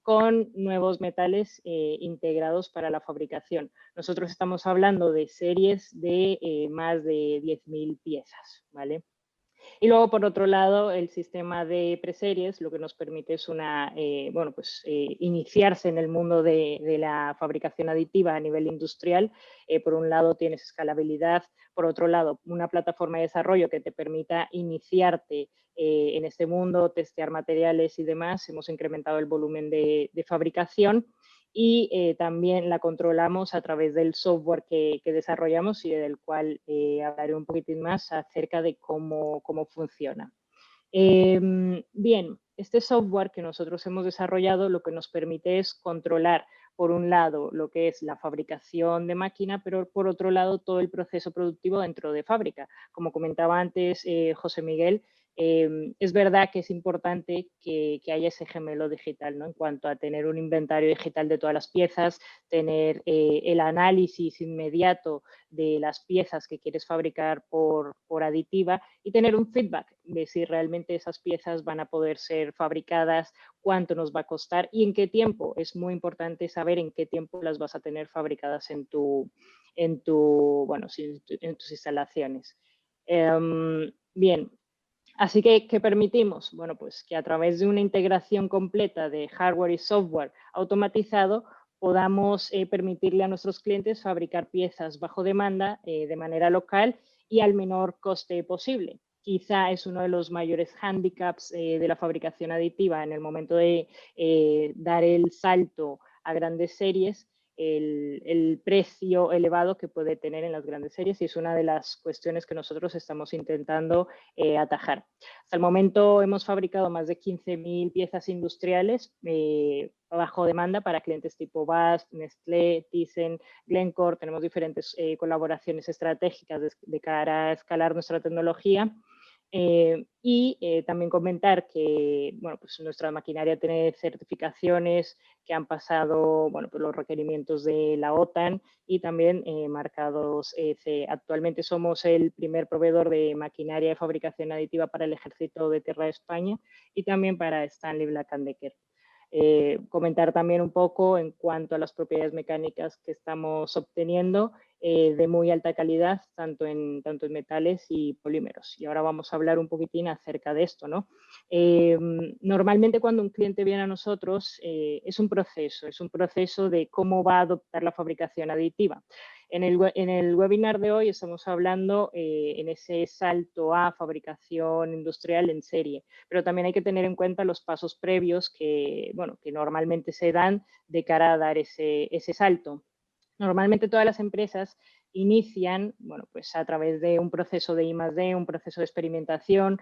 con nuevos metales integrados para la fabricación. Nosotros estamos hablando de series de más de 10.000 piezas, ¿vale? Y luego, por otro lado, el sistema de preseries lo que nos permite es bueno, pues, iniciarse en el mundo de la fabricación aditiva a nivel industrial. Por un lado, tienes escalabilidad. Por otro lado, una plataforma de desarrollo que te permita iniciarte en este mundo, testear materiales y demás. Hemos incrementado el volumen de fabricación. Y también la controlamos a través del software que desarrollamos y del cual hablaré un poquitín más acerca de cómo funciona. Bien, este software que nosotros hemos desarrollado lo que nos permite es controlar, por un lado, lo que es la fabricación de máquina, pero por otro lado, todo el proceso productivo dentro de fábrica. Como comentaba antes José Miguel, es verdad que es importante que haya ese gemelo digital, ¿no? En cuanto a tener un inventario digital de todas las piezas, tener el análisis inmediato de las piezas que quieres fabricar por aditiva y tener un feedback de si realmente esas piezas van a poder ser fabricadas, cuánto nos va a costar y en qué tiempo. Es muy importante saber en qué tiempo las vas a tener fabricadas en tus instalaciones. Bien. Así que, ¿qué permitimos? Bueno, pues que a través de una integración completa de hardware y software automatizado podamos permitirle a nuestros clientes fabricar piezas bajo demanda de manera local y al menor coste posible. Quizá es uno de los mayores hándicaps de la fabricación aditiva en el momento de dar el salto a grandes series, el precio elevado que puede tener en las grandes series y es una de las cuestiones que nosotros estamos intentando atajar. Hasta el momento hemos fabricado más de 15.000 piezas industriales bajo demanda para clientes tipo BASF, Nestlé, Thyssen, Glencore. Tenemos diferentes colaboraciones estratégicas de cara a escalar nuestra tecnología. También comentar que bueno, pues nuestra maquinaria tiene certificaciones que han pasado bueno, pues los requerimientos de la OTAN y también marcados CE. Actualmente somos el primer proveedor de maquinaria de fabricación aditiva para el Ejército de Tierra de España y también para Stanley Black & Decker. Comentar también un poco en cuanto a las propiedades mecánicas que estamos obteniendo de muy alta calidad, tanto en metales y polímeros. Y ahora vamos a hablar un poquitín acerca de esto, ¿no? Normalmente cuando un cliente viene a nosotros es un proceso de cómo va a adoptar la fabricación aditiva. En el webinar de hoy estamos hablando en ese salto a fabricación industrial en serie, pero también hay que tener en cuenta los pasos previos que normalmente se dan de cara a dar ese salto. Normalmente todas las empresas inician, bueno, pues a través de un proceso de I+D, un proceso de experimentación,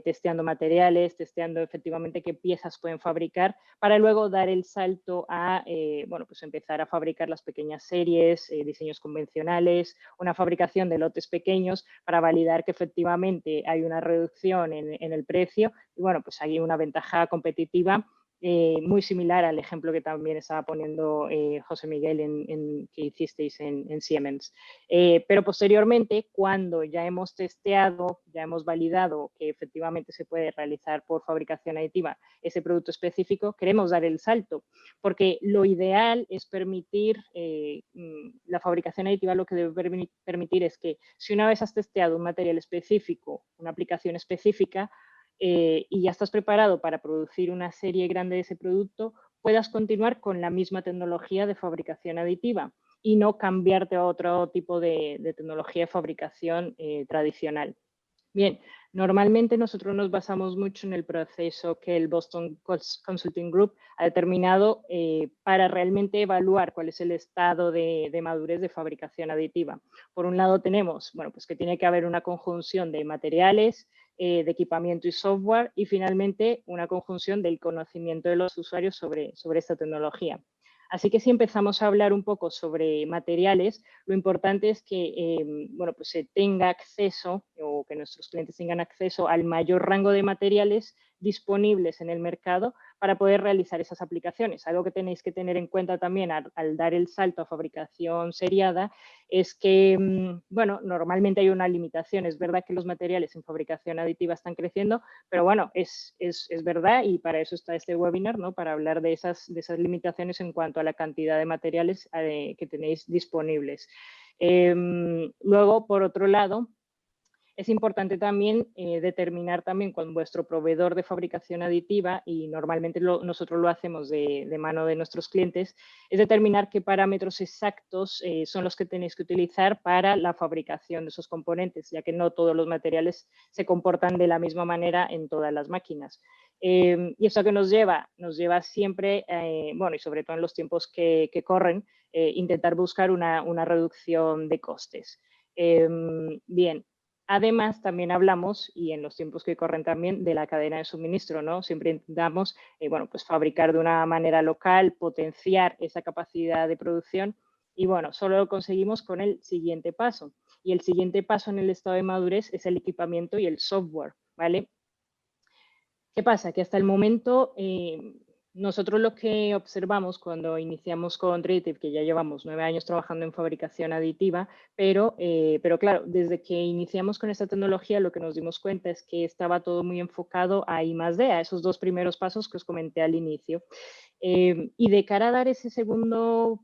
testeando materiales, testeando efectivamente qué piezas pueden fabricar, para luego dar el salto a, bueno, pues empezar a fabricar las pequeñas series, diseños convencionales, una fabricación de lotes pequeños para validar que efectivamente hay una reducción en el precio y, bueno, pues hay una ventaja competitiva muy similar al ejemplo que también estaba poniendo José Miguel que hicisteis en Siemens. Pero posteriormente, cuando ya hemos testeado, ya hemos validado que efectivamente se puede realizar por fabricación aditiva ese producto específico, queremos dar el salto, porque lo ideal es permitir, la fabricación aditiva lo que debe permitir es que si una vez has testeado un material específico, una aplicación específica, y ya estás preparado para producir una serie grande de ese producto, puedas continuar con la misma tecnología de fabricación aditiva y no cambiarte a otro tipo de tecnología de fabricación tradicional. Bien, normalmente nosotros nos basamos mucho en el proceso que el Boston Consulting Group ha determinado para realmente evaluar cuál es el estado de madurez de fabricación aditiva. Por un lado tenemos, bueno, pues que tiene que haber una conjunción de materiales, de equipamiento y software, y finalmente una conjunción del conocimiento de los usuarios sobre esta tecnología. Así que si empezamos a hablar un poco sobre materiales, lo importante es que bueno, pues se tenga acceso o que nuestros clientes tengan acceso al mayor rango de materiales disponibles en el mercado para poder realizar esas aplicaciones. Algo que tenéis que tener en cuenta también al dar el salto a fabricación seriada es que, bueno, normalmente hay una limitación. Es verdad que los materiales en fabricación aditiva están creciendo, pero bueno, es verdad, y para eso está este webinar, ¿no? Para hablar de esas limitaciones en cuanto a la cantidad de materiales que tenéis disponibles. Luego, por otro lado, es importante también determinar también con vuestro proveedor de fabricación aditiva, y normalmente nosotros lo hacemos de mano de nuestros clientes, es determinar qué parámetros exactos son los que tenéis que utilizar para la fabricación de esos componentes, ya que no todos los materiales se comportan de la misma manera en todas las máquinas. Y eso que nos lleva siempre, bueno, y sobre todo en los tiempos que corren, intentar buscar una reducción de costes. Bien. Además, también hablamos, y en los tiempos que corren también, de la cadena de suministro, ¿no? Siempre intentamos, bueno, pues fabricar de una manera local, potenciar esa capacidad de producción, y bueno, solo lo conseguimos con el siguiente paso. Y el siguiente paso en el estado de madurez es el equipamiento y el software, ¿vale? ¿Qué pasa? Que hasta el momento nosotros lo que observamos cuando iniciamos con Triditive, que ya llevamos 9 años trabajando en fabricación aditiva, pero claro, desde que iniciamos con esta tecnología lo que nos dimos cuenta es que estaba todo muy enfocado a I+D, a esos 2 primeros pasos que os comenté al inicio. Y de cara a dar ese segundo,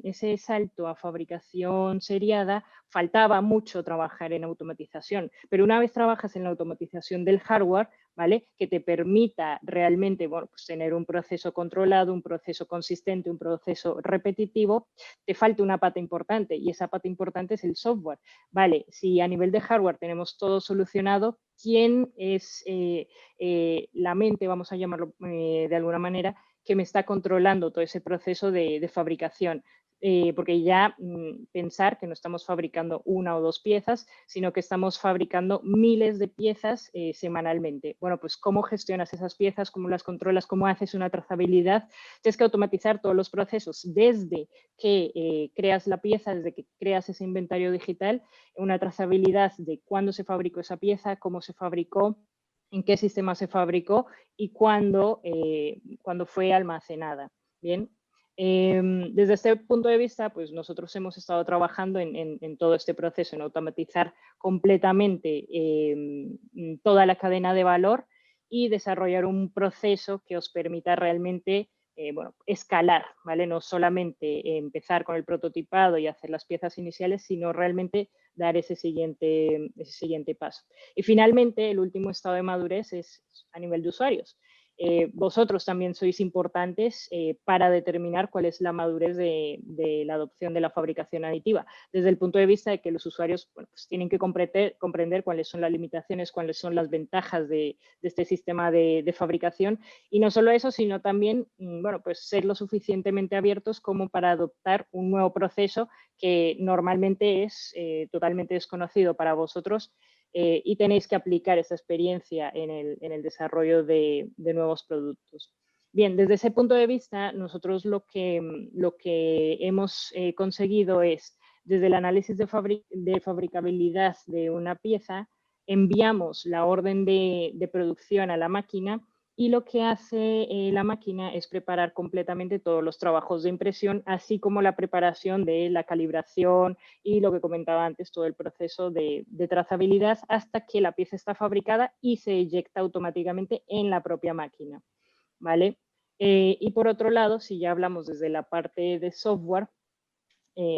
ese salto a fabricación seriada, faltaba mucho trabajar en automatización. Pero una vez trabajas en la automatización del hardware, ¿vale? Que te permita realmente, bueno, pues tener un proceso controlado, un proceso consistente, un proceso repetitivo, te falta una pata importante, y esa pata importante es el software. Vale, si a nivel de hardware tenemos todo solucionado, ¿quién es la mente, vamos a llamarlo de alguna manera, que me está controlando todo ese proceso de fabricación? Porque ya pensar que no estamos fabricando 1 o 2 piezas, sino que estamos fabricando miles de piezas semanalmente. Bueno, pues ¿cómo gestionas esas piezas? ¿Cómo las controlas? ¿Cómo haces una trazabilidad? Tienes que automatizar todos los procesos, desde que creas la pieza, desde que creas ese inventario digital, una trazabilidad de cuándo se fabricó esa pieza, cómo se fabricó, en qué sistema se fabricó y cuándo fue almacenada. Bien. Desde este punto de vista, pues nosotros hemos estado trabajando en todo este proceso, en automatizar completamente toda la cadena de valor y desarrollar un proceso que os permita realmente bueno, escalar, ¿vale? No solamente empezar con el prototipado y hacer las piezas iniciales, sino realmente dar ese siguiente paso. Y finalmente, el último estado de madurez es a nivel de usuarios. Vosotros también sois importantes para determinar cuál es la madurez de la adopción de la fabricación aditiva, desde el punto de vista de que los usuarios, bueno, pues tienen que comprender cuáles son las limitaciones, cuáles son las ventajas de este sistema de fabricación, y no solo eso, sino también, bueno, pues ser lo suficientemente abiertos como para adoptar un nuevo proceso que normalmente es totalmente desconocido para vosotros, y tenéis que aplicar esa experiencia en el desarrollo de nuevos productos. Bien, desde ese punto de vista, nosotros lo que hemos conseguido es, desde el análisis de fabricabilidad de una pieza, enviamos la orden de producción a la máquina, y lo que hace la máquina es preparar completamente todos los trabajos de impresión, así como la preparación de la calibración y lo que comentaba antes, todo el proceso de trazabilidad, hasta que la pieza está fabricada y se eyecta automáticamente en la propia máquina, ¿vale? Y por otro lado, si ya hablamos desde la parte de software,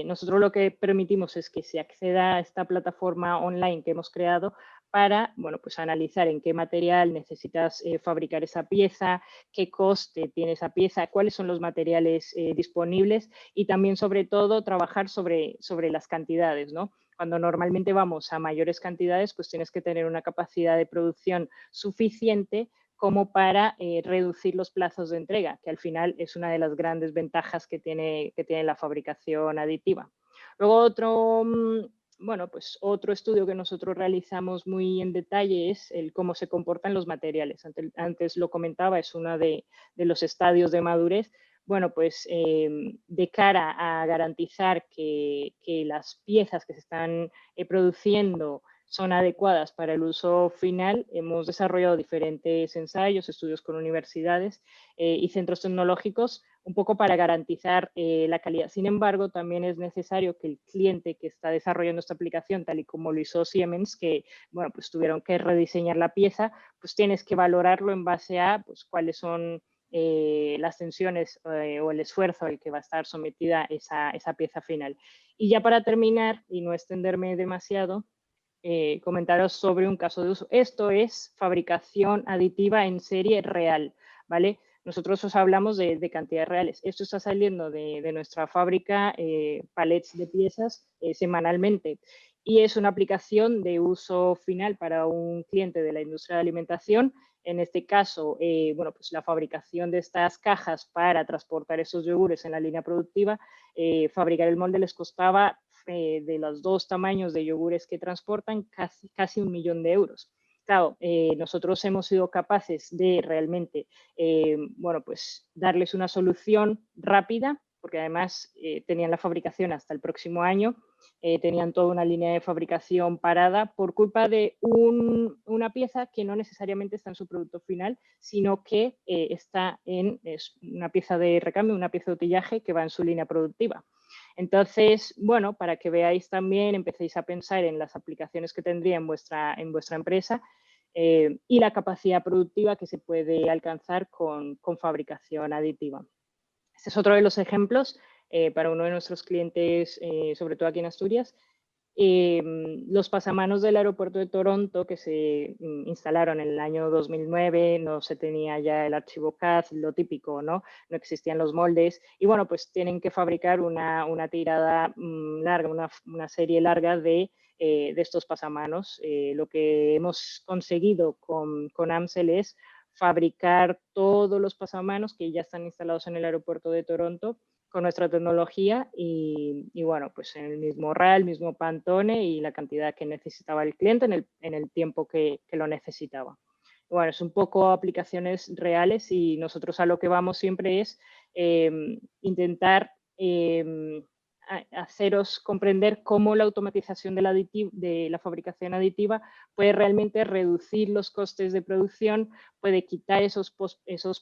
nosotros lo que permitimos es que se acceda a esta plataforma online que hemos creado para, bueno, pues analizar en qué material necesitas fabricar esa pieza, qué coste tiene esa pieza, cuáles son los materiales disponibles y también, sobre todo, trabajar sobre las cantidades, ¿no? Cuando normalmente vamos a mayores cantidades, pues tienes que tener una capacidad de producción suficiente como para reducir los plazos de entrega, que al final es una de las grandes ventajas que tiene la fabricación aditiva. Luego otro estudio que nosotros realizamos muy en detalle es el cómo se comportan los materiales. Antes lo comentaba, es uno de los estadios de madurez. Bueno, pues de cara a garantizar que las piezas que se están produciendo son adecuadas para el uso final, hemos desarrollado diferentes ensayos, estudios con universidades y centros tecnológicos, un poco para garantizar la calidad. Sin embargo, también es necesario que el cliente que está desarrollando esta aplicación, tal y como lo hizo Siemens, que bueno, pues tuvieron que rediseñar la pieza, pues tienes que valorarlo en base a pues, cuáles son las tensiones o el esfuerzo al que va a estar sometida esa pieza final. Y ya para terminar, y no extenderme demasiado, comentaros sobre un caso de uso. Esto es fabricación aditiva en serie real, ¿vale? Nosotros os hablamos de cantidades reales. Esto está saliendo de nuestra fábrica, palets de piezas semanalmente. Y es una aplicación de uso final para un cliente de la industria de alimentación. En este caso, bueno, pues la fabricación de estas cajas para transportar esos yogures en la línea productiva, fabricar el molde les costaba de los 2 tamaños de yogures que transportan casi 1 millón de euros. Claro, nosotros hemos sido capaces de realmente, bueno, pues darles una solución rápida, porque además tenían la fabricación hasta el próximo año, tenían toda una línea de fabricación parada por culpa de una pieza que no necesariamente está en su producto final, sino que está en una pieza de recambio, una pieza de utillaje que va en su línea productiva. Entonces, bueno, para que veáis también, empecéis a pensar en las aplicaciones que tendría en vuestra empresa y la capacidad productiva que se puede alcanzar con fabricación aditiva. Este es otro de los ejemplos para uno de nuestros clientes, sobre todo aquí en Asturias. Los pasamanos del aeropuerto de Toronto que se instalaron en el año 2009, no se tenía ya el archivo CAD, lo típico, ¿no? No existían los moldes y bueno, pues tienen que fabricar una tirada larga, una serie larga de estos pasamanos. Lo que hemos conseguido con AMSEL es fabricar todos los pasamanos que ya están instalados en el aeropuerto de Toronto con nuestra tecnología y bueno, pues en el mismo RAL, el mismo Pantone y la cantidad que necesitaba el cliente en el tiempo que lo necesitaba. Bueno, es un poco aplicaciones reales y nosotros a lo que vamos siempre es intentar haceros comprender cómo la automatización de la fabricación aditiva puede realmente reducir los costes de producción, puede quitar esos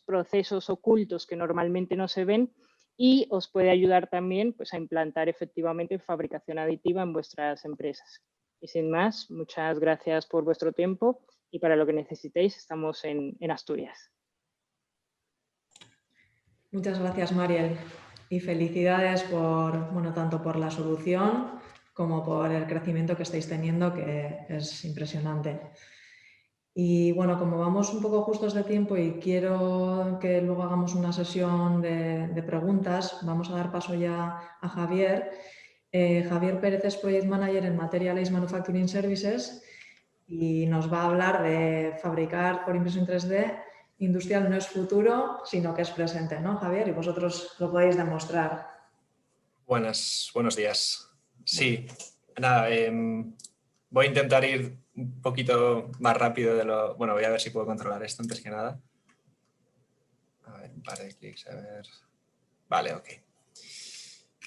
procesos ocultos que normalmente no se ven y os puede ayudar también pues, a implantar efectivamente fabricación aditiva en vuestras empresas. Y sin más, muchas gracias por vuestro tiempo y para lo que necesitéis estamos en Asturias. Muchas gracias, Mariel. Y felicidades tanto por la solución como por el crecimiento que estáis teniendo, que es impresionante. Y bueno, como vamos un poco justos de tiempo y quiero que luego hagamos una sesión de preguntas, vamos a dar paso ya a Javier. Javier Pérez es Project Manager en Materials Manufacturing Services y nos va a hablar de fabricar por impresión 3D. Industrial no es futuro, sino que es presente, ¿no, Javier? Y vosotros lo podéis demostrar. Buenos días. Sí, nada, voy a intentar ir un poquito más rápido de lo... Bueno, voy a ver si puedo controlar esto antes que nada. A ver, un par de clics, a ver... Vale, ok.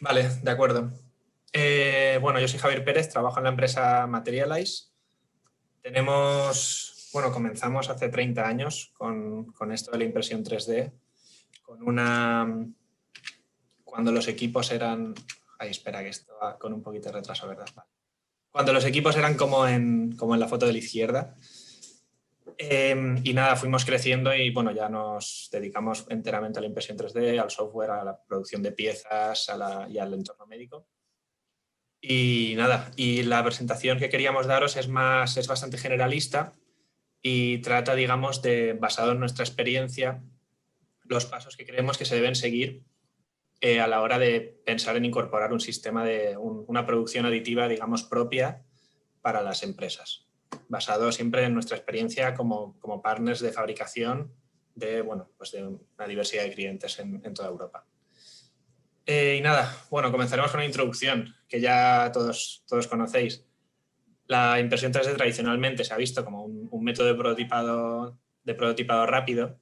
Vale, de acuerdo. Bueno, yo soy Javier Pérez, trabajo en la empresa Materialize. Comenzamos hace 30 años con esto de la impresión 3D, cuando los equipos eran... Ay, espera, que esto va con un poquito de retraso, ¿verdad? Vale. Cuando los equipos eran como en la foto de la izquierda. Y nada, fuimos creciendo y bueno, ya nos dedicamos enteramente a la impresión 3D, al software, a la producción de piezas y al entorno médico. Y nada, y la presentación que queríamos daros es bastante generalista y trata, digamos, basado en nuestra experiencia, los pasos que creemos que se deben seguir a la hora de pensar en incorporar un sistema de una producción aditiva, digamos, propia para las empresas, basado siempre en nuestra experiencia como partners de fabricación de una diversidad de clientes en toda Europa. Y nada, bueno, comenzaremos con una introducción que ya todos conocéis. La impresión 3D tradicionalmente se ha visto como un método de prototipado rápido,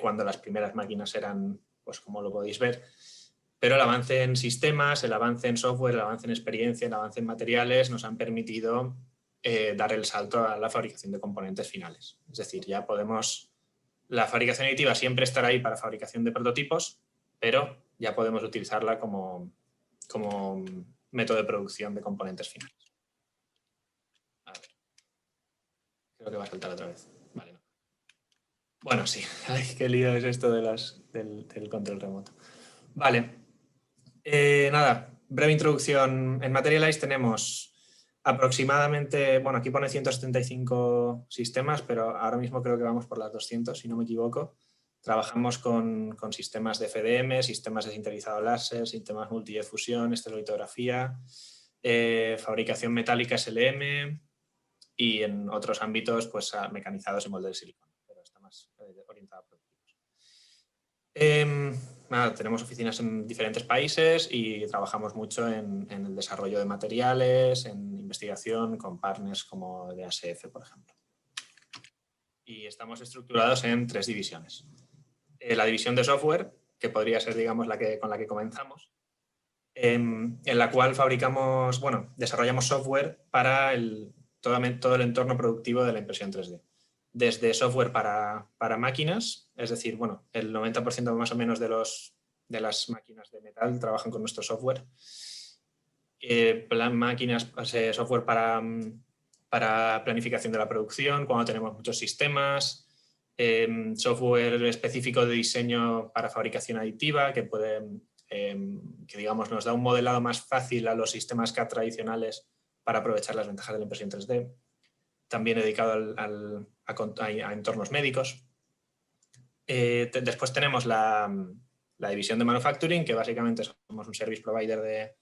cuando las primeras máquinas eran, pues como lo podéis ver, pero el avance en sistemas, el avance en software, el avance en experiencia, el avance en materiales nos han permitido dar el salto a la fabricación de componentes finales. Es decir, ya podemos, la fabricación aditiva siempre estará ahí para fabricación de prototipos, pero ya podemos utilizarla como método de producción de componentes finales. A ver. Creo que va a saltar otra vez. Vale, no. Bueno, sí. Ay, qué lío es esto del control remoto. Vale. Nada, breve introducción. En Materialise tenemos aproximadamente, bueno, aquí pone 175 sistemas, pero ahora mismo creo que vamos por las 200, si no me equivoco. Trabajamos con sistemas de FDM, sistemas de sintetizado láser, sistemas multifusión, estereolitografía, fabricación metálica SLM y en otros ámbitos pues mecanizados y moldes de silicona, pero está más orientado a prototipos. Tenemos oficinas en diferentes países y trabajamos mucho en el desarrollo de materiales, en investigación con partners como BASF, por ejemplo. Y estamos estructurados en 3 divisiones. La división de software, que podría ser, digamos, con la que comenzamos, en la cual fabricamos, desarrollamos software para todo el entorno productivo de la impresión 3D. Desde software para máquinas, es decir, el 90% más o menos de las máquinas de metal trabajan con nuestro software. Software para planificación de la producción, cuando tenemos muchos sistemas, software específico de diseño para fabricación aditiva que digamos nos da un modelado más fácil a los sistemas CAD tradicionales para aprovechar las ventajas de la impresión 3D. También dedicado a entornos médicos. Después tenemos la división de manufacturing, que básicamente somos un service provider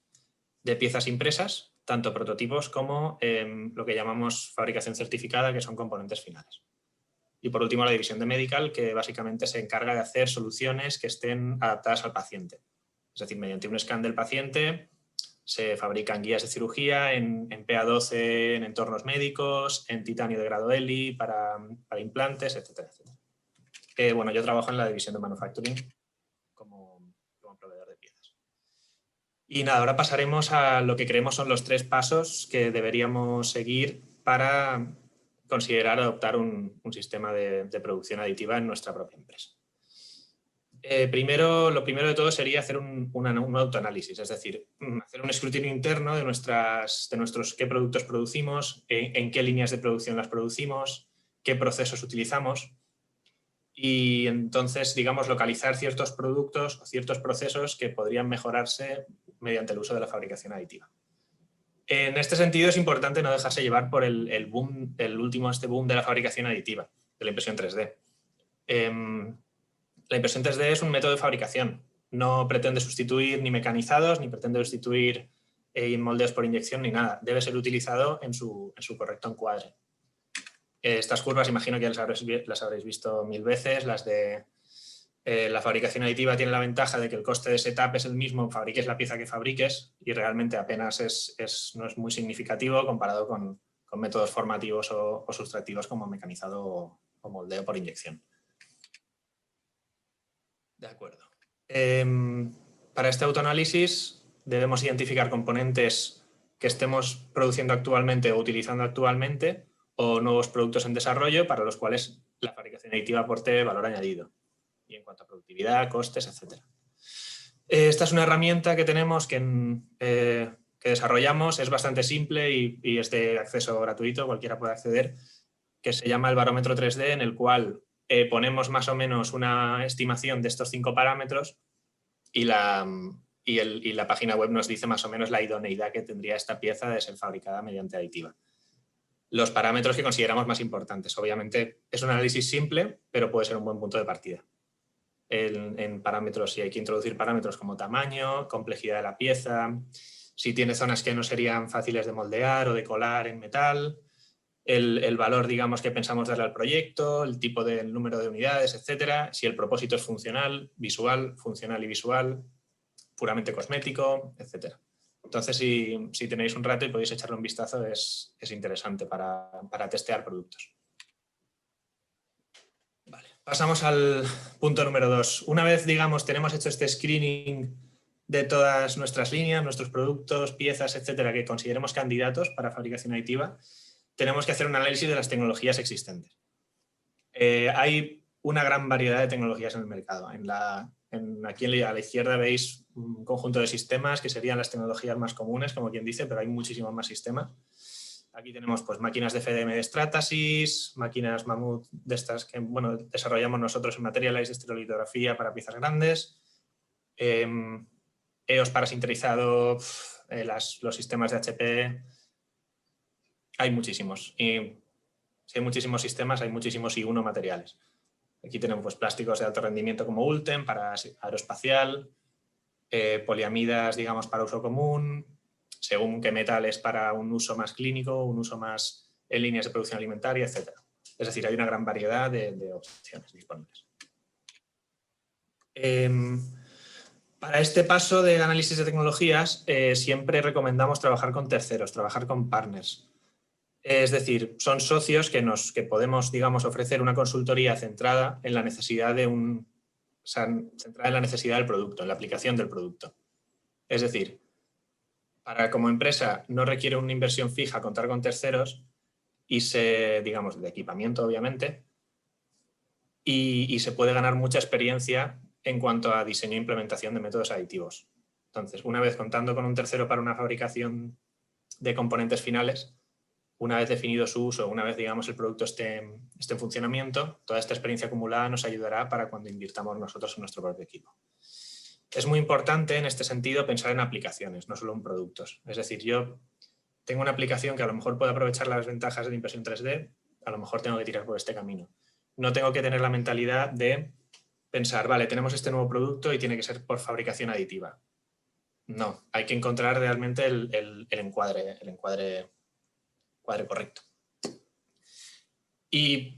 de piezas impresas, tanto prototipos como lo que llamamos fabricación certificada, que son componentes finales. Y por último, la división de medical, que básicamente se encarga de hacer soluciones que estén adaptadas al paciente. Es decir, mediante un scan del paciente se fabrican guías de cirugía en PA12 en entornos médicos, en titanio de grado ELI para implantes, etcétera, etcétera. Yo trabajo en la división de manufacturing como proveedor de piezas. Y nada, ahora pasaremos a lo que creemos son los 3 pasos que deberíamos seguir para considerar adoptar un sistema de producción aditiva en nuestra propia empresa. Lo primero de todo sería hacer un autoanálisis, es decir, hacer un escrutinio interno de nuestros qué productos producimos, en qué líneas de producción las producimos, qué procesos utilizamos y entonces, digamos, localizar ciertos productos o ciertos procesos que podrían mejorarse mediante el uso de la fabricación aditiva. En este sentido es importante no dejarse llevar por el boom de la fabricación aditiva, de la impresión 3D. La impresión 3D es un método de fabricación, no pretende sustituir ni mecanizados, ni pretende sustituir moldeos por inyección ni nada. Debe ser utilizado en su correcto encuadre. Estas curvas imagino que ya las habréis visto 1000 veces. Las de la fabricación aditiva tiene la ventaja de que el coste de setup es el mismo, fabriques la pieza que fabriques, y realmente apenas no es muy significativo comparado con métodos formativos o sustractivos como mecanizado o moldeo por inyección. De acuerdo. Para este autoanálisis debemos identificar componentes que estemos produciendo actualmente o utilizando actualmente o nuevos productos en desarrollo para los cuales la fabricación aditiva aporte valor añadido. Y en cuanto a productividad, costes, etc. Esta es una herramienta que tenemos que desarrollamos, es bastante simple y es de acceso gratuito, cualquiera puede acceder, que se llama el barómetro 3D, en el cual ponemos más o menos una estimación de estos 5 parámetros y y la página web nos dice más o menos la idoneidad que tendría esta pieza de ser fabricada mediante aditiva. Los parámetros que consideramos más importantes. Obviamente es un análisis simple, pero puede ser un buen punto de partida. En parámetros, si hay que introducir parámetros como tamaño, complejidad de la pieza, si tiene zonas que no serían fáciles de moldear o de colar en metal, el valor, digamos, que pensamos darle al proyecto, el tipo del número de unidades, etcétera, si el propósito es funcional y visual, puramente cosmético, etcétera. Entonces, si tenéis un rato y podéis echarle un vistazo, es interesante para testear productos. Vale, pasamos al punto número 2. Una vez, digamos, tenemos hecho este screening de todas nuestras líneas, nuestros productos, piezas, etcétera, que consideremos candidatos para fabricación aditiva, tenemos que hacer un análisis de las tecnologías existentes. Hay una gran variedad de tecnologías en el mercado. Aquí a la izquierda veis un conjunto de sistemas que serían las tecnologías más comunes, como quien dice, pero hay muchísimos más sistemas. Aquí tenemos pues, máquinas de FDM de Stratasys, máquinas Mammoth de estas que bueno, desarrollamos nosotros en Materialise de estereolitografía para piezas grandes, EOS para sinterizado, los sistemas de HP. Hay muchísimos. Y si hay muchísimos sistemas, hay muchísimos I1 materiales. Aquí tenemos pues, plásticos de alto rendimiento como Ultem para aeroespacial, poliamidas, digamos, para uso común, según qué metales para un uso más clínico, un uso más en líneas de producción alimentaria, etc. Es decir, hay una gran variedad de opciones disponibles. Para este paso de análisis de tecnologías, siempre recomendamos trabajar con terceros, trabajar con partners. Es decir, son socios que podemos, digamos, ofrecer una consultoría centrada en la necesidad centrada en la necesidad del producto, en la aplicación del producto. Es decir, como empresa no requiere una inversión fija contar con terceros digamos, de equipamiento, obviamente, y se puede ganar mucha experiencia en cuanto a diseño e implementación de métodos aditivos. Entonces, una vez contando con un tercero para una fabricación de componentes finales, una vez definido su uso, una vez, digamos, el producto esté en funcionamiento, toda esta experiencia acumulada nos ayudará para cuando invirtamos nosotros en nuestro propio equipo. Es muy importante en este sentido pensar en aplicaciones, no solo en productos. Es decir, yo tengo una aplicación que a lo mejor puede aprovechar las ventajas de la impresión 3D, a lo mejor tengo que tirar por este camino. No tengo que tener la mentalidad de pensar, vale, tenemos este nuevo producto y tiene que ser por fabricación aditiva. No, hay que encontrar realmente el encuadre correcto. Y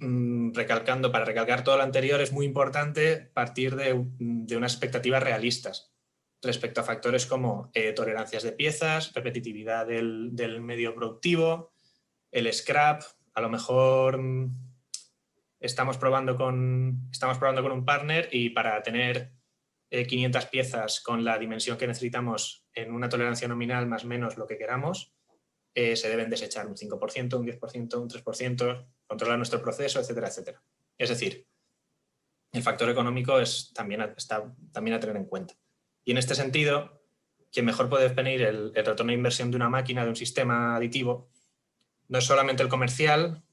para recalcar todo lo anterior, es muy importante partir de unas expectativas realistas respecto a factores como tolerancias de piezas, repetitividad del medio productivo, el scrap. A lo mejor estamos probando con un partner y para tener 500 piezas con la dimensión que necesitamos en una tolerancia nominal más o menos lo que queramos, se deben desechar un 5%, un 10%, un 3%, controlar nuestro proceso, etcétera, etcétera. Es decir, el factor económico está también a tener en cuenta. Y en este sentido, quien mejor puede definir el retorno de inversión de una máquina, de un sistema aditivo, no es solamente el comercial,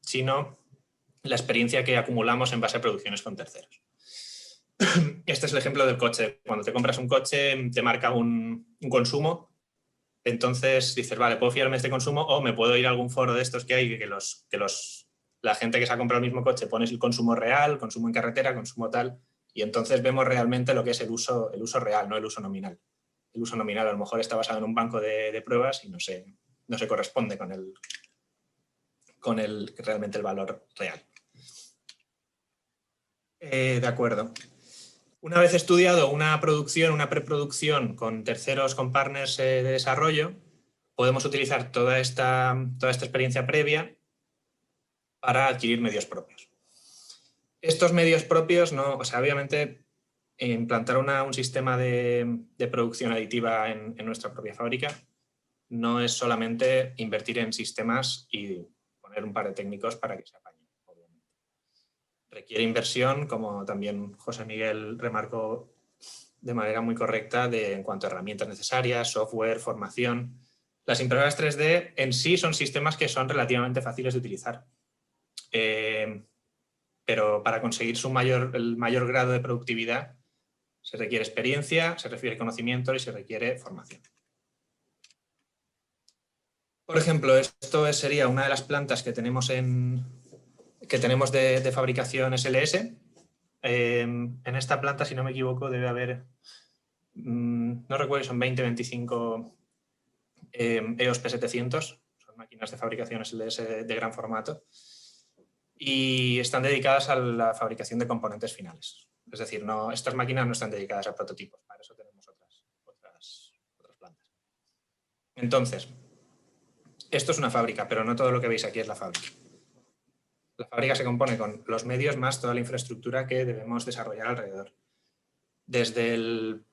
sino la experiencia que acumulamos en base a producciones con terceros. Este es el ejemplo del coche. Cuando te compras un coche, te marca un consumo. Entonces dices, vale, puedo fiarme de este consumo o me puedo ir a algún foro de estos que hay, que la gente que se ha comprado el mismo coche pone el consumo real, consumo en carretera, consumo tal, y entonces vemos realmente lo que es el uso real, no el uso nominal. El uso nominal a lo mejor está basado en un banco de pruebas y no se corresponde con realmente el valor real. De acuerdo. Una vez estudiado una preproducción con terceros, con partners de desarrollo, podemos utilizar toda esta experiencia previa para adquirir medios propios. Estos medios propios, obviamente, implantar un sistema de producción aditiva en nuestra propia fábrica no es solamente invertir en sistemas y poner un par de técnicos para que se apañen. Requiere inversión, como también José Miguel remarcó de manera muy correcta, en cuanto a herramientas necesarias, software, formación. Las impresoras 3D en sí son sistemas que son relativamente fáciles de utilizar. Pero para conseguir el mayor grado de productividad Se requiere experiencia, se requiere conocimiento y se requiere formación. Por ejemplo, esto sería una de las plantas que tenemos de fabricación SLS. En esta planta, si no me equivoco, debe haber, no recuerdo si son 20-25 EOS P700, son máquinas de fabricación SLS de gran formato, y están dedicadas a la fabricación de componentes finales. Es decir, estas máquinas no están dedicadas a prototipos, para eso tenemos otras plantas. Entonces, esto es una fábrica, pero no todo lo que veis aquí es la fábrica. La fábrica se compone con los medios más toda la infraestructura que debemos desarrollar alrededor. Desde el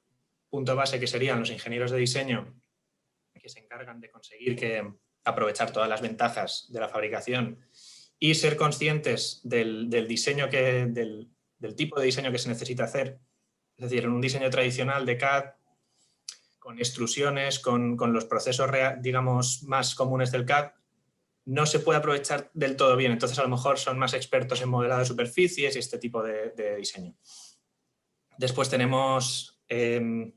punto base, que serían los ingenieros de diseño, que se encargan de conseguir aprovechar todas las ventajas de la fabricación y ser conscientes del diseño del tipo de diseño que se necesita hacer. Es decir, en un diseño tradicional de CAD, con extrusiones, con los procesos, digamos, más comunes del CAD, no se puede aprovechar del todo bien. Entonces, a lo mejor son más expertos en modelado de superficies y este tipo de diseño. Después tenemos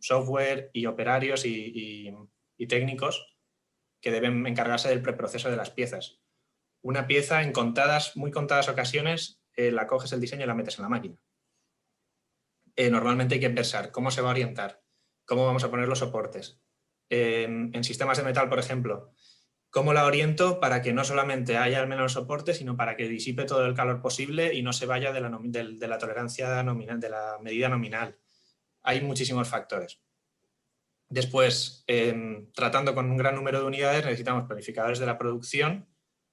software y operarios y técnicos que deben encargarse del preproceso de las piezas. Una pieza, en muy contadas ocasiones, la coges el diseño y la metes en la máquina. Normalmente hay que pensar cómo se va a orientar, cómo vamos a poner los soportes. En sistemas de metal, por ejemplo, cómo la oriento para que no solamente haya al menos soporte, sino para que disipe todo el calor posible y no se vaya de la tolerancia nominal, de la medida nominal. Hay muchísimos factores. Después, tratando con un gran número de unidades, necesitamos planificadores de la producción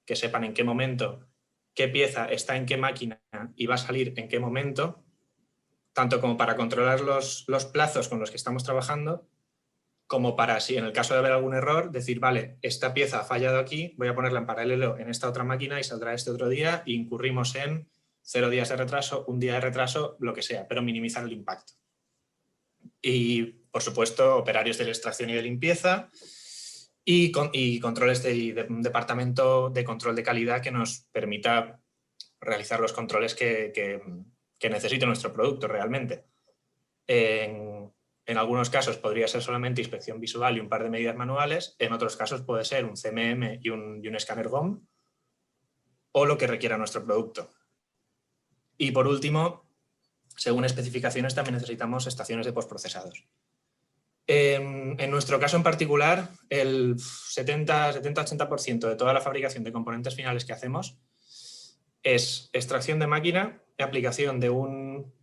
que sepan en qué momento, qué pieza está en qué máquina y va a salir en qué momento, tanto como para controlar los plazos con los que estamos trabajando, como para, si en el caso de haber algún error, decir, vale, esta pieza ha fallado aquí, voy a ponerla en paralelo en esta otra máquina y saldrá este otro día e incurrimos en 0 días de retraso, 1 día de retraso, lo que sea, pero minimizar el impacto. Y, por supuesto, operarios de extracción y de limpieza y controles de un departamento de control de calidad que nos permita realizar los controles que necesite nuestro producto realmente. En algunos casos podría ser solamente inspección visual y un par de medidas manuales, en otros casos puede ser un CMM y un escáner GOM o lo que requiera nuestro producto. Y por último, según especificaciones también necesitamos estaciones de postprocesados. En nuestro caso en particular, el 70-80% de toda la fabricación de componentes finales que hacemos es extracción de máquina, aplicación de un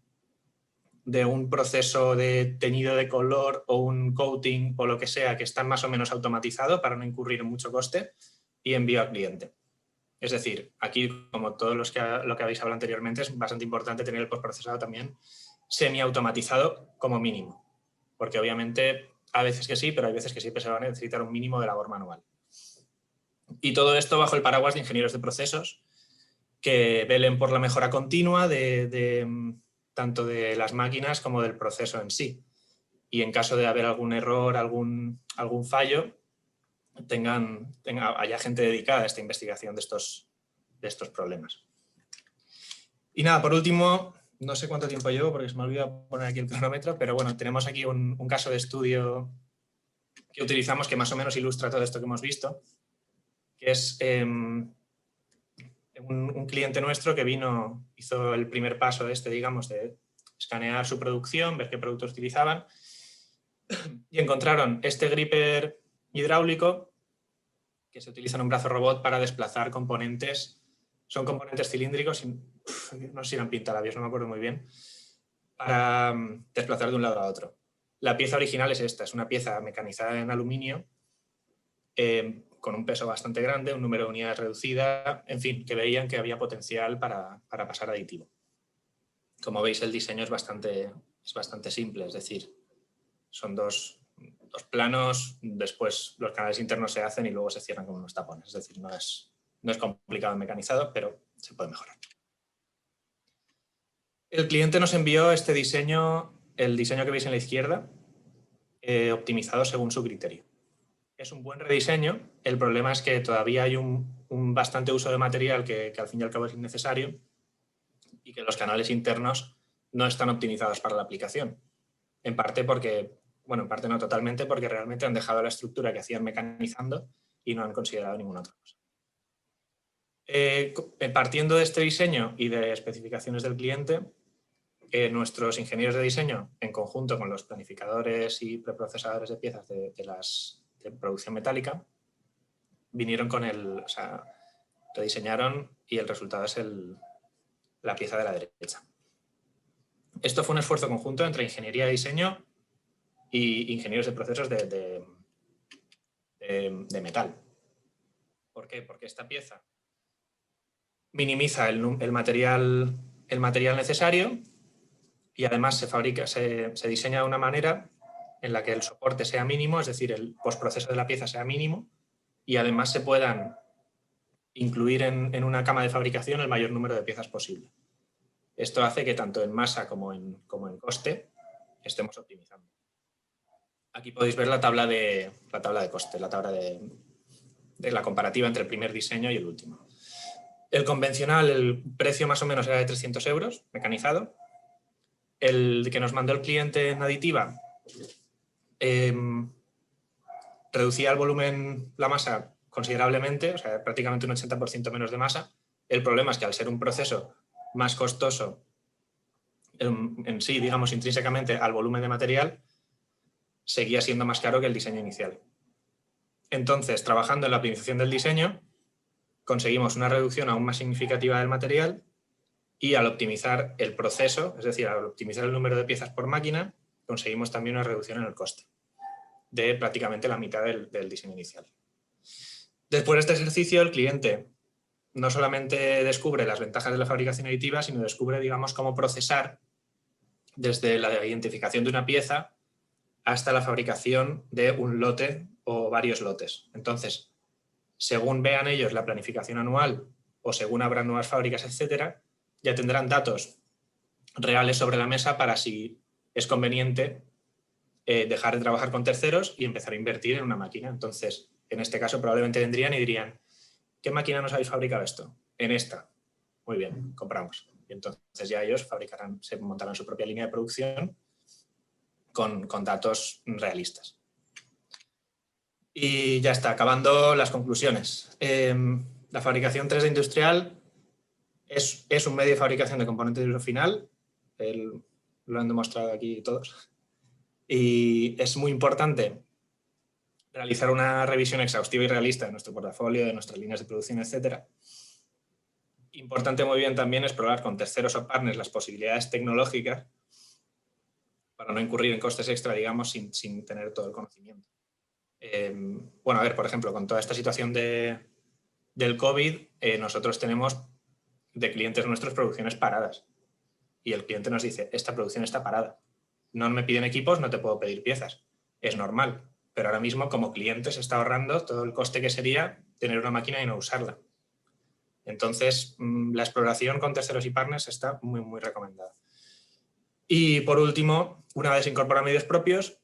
proceso de teñido de color o un coating o lo que sea que está más o menos automatizado para no incurrir en mucho coste y envío al cliente. Es decir, aquí, como todos lo que habéis hablado anteriormente, es bastante importante tener el postprocesado también semiautomatizado como mínimo, porque obviamente a veces que sí, pero hay veces que siempre se va a necesitar un mínimo de labor manual. Y todo esto bajo el paraguas de ingenieros de procesos que velen por la mejora continua tanto de las máquinas como del proceso en sí. Y en caso de haber algún error, algún fallo, haya gente dedicada a esta investigación de estos problemas. Y nada, por último, no sé cuánto tiempo llevo porque se me olvidó poner aquí el cronómetro, pero bueno, tenemos aquí un caso de estudio que utilizamos que más o menos ilustra todo esto que hemos visto, que es un cliente nuestro que hizo el primer paso digamos, de escanear su producción, ver qué productos utilizaban y encontraron este gripper hidráulico que se utiliza en un brazo robot para desplazar componentes. Son componentes cilíndricos, no sé si eran pintalabios, no me acuerdo muy bien, para desplazar de un lado a otro. La pieza original es esta, es una pieza mecanizada en aluminio con un peso bastante grande, un número de unidades reducida, en fin, que veían que había potencial para pasar aditivo. Como veis, el diseño es bastante simple, es decir, son dos planos, después los canales internos se hacen y luego se cierran con unos tapones, es decir, no es complicado mecanizado, pero se puede mejorar. El cliente nos envió este diseño, el diseño que veis en la izquierda, optimizado según su criterio. Es un buen rediseño, el problema es que todavía hay un bastante uso de material que al fin y al cabo es innecesario y que los canales internos no están optimizados para la aplicación. en parte porque, bueno, en parte no totalmente, porque realmente han dejado la estructura que hacían mecanizando y no han considerado ninguna otra cosa. Partiendo de este diseño y de especificaciones del cliente, nuestros ingenieros de diseño, en conjunto con los planificadores y preprocesadores de piezas de producción metálica, vinieron con o sea, rediseñaron y el resultado es la pieza de la derecha. Esto fue un esfuerzo conjunto entre ingeniería de diseño y ingenieros de procesos de metal. ¿Por qué? Porque esta pieza minimiza el material necesario y además se diseña de una manera en la que el soporte sea mínimo, es decir, el postproceso de la pieza sea mínimo y además se puedan incluir en una cama de fabricación el mayor número de piezas posible. Esto hace que tanto en masa como en coste estemos optimizando. Aquí podéis ver la tabla de coste, la tabla de la comparativa entre el primer diseño y el último. El convencional, el precio más o menos era de 300 euros, mecanizado. El que nos mandó el cliente en aditiva reducía el volumen, la masa considerablemente, o sea, prácticamente un 80% menos de masa. El problema es que al ser un proceso más costoso en sí, digamos, intrínsecamente al volumen de material, seguía siendo más caro que el diseño inicial. Entonces, trabajando en la optimización del diseño, conseguimos una reducción aún más significativa del material y al optimizar el proceso, es decir, al optimizar el número de piezas por máquina, conseguimos también una reducción en el coste de prácticamente la mitad del diseño inicial. Después de este ejercicio, el cliente no solamente descubre las ventajas de la fabricación aditiva, sino descubre, digamos, cómo procesar desde la identificación de una pieza hasta la fabricación de un lote o varios lotes. Entonces, según vean ellos la planificación anual o según abran nuevas fábricas, etcétera, ya tendrán datos reales sobre la mesa para si es conveniente dejar de trabajar con terceros y empezar a invertir en una máquina. Entonces, en este caso probablemente vendrían y dirían, ¿qué máquina nos habéis fabricado esto? En esta. Muy bien, compramos. Y entonces ya ellos se montarán su propia línea de producción con datos realistas. Y ya está, acabando las conclusiones. La fabricación 3D industrial es un medio de fabricación de componentes de uso final, lo han demostrado aquí todos, y es muy importante realizar una revisión exhaustiva y realista de nuestro portafolio, de nuestras líneas de producción, etc. Importante muy bien también explorar con terceros o partners las posibilidades tecnológicas para no incurrir en costes extra, digamos, sin tener todo el conocimiento. Bueno, a ver, por ejemplo, con toda esta situación del COVID, nosotros tenemos de clientes nuestros producciones paradas. Y el cliente nos dice, esta producción está parada. No me piden equipos, no te puedo pedir piezas. Es normal, pero ahora mismo como cliente se está ahorrando todo el coste que sería tener una máquina y no usarla. Entonces, la exploración con terceros y partners está muy, muy recomendada. Y por último, una vez incorporan medios propios,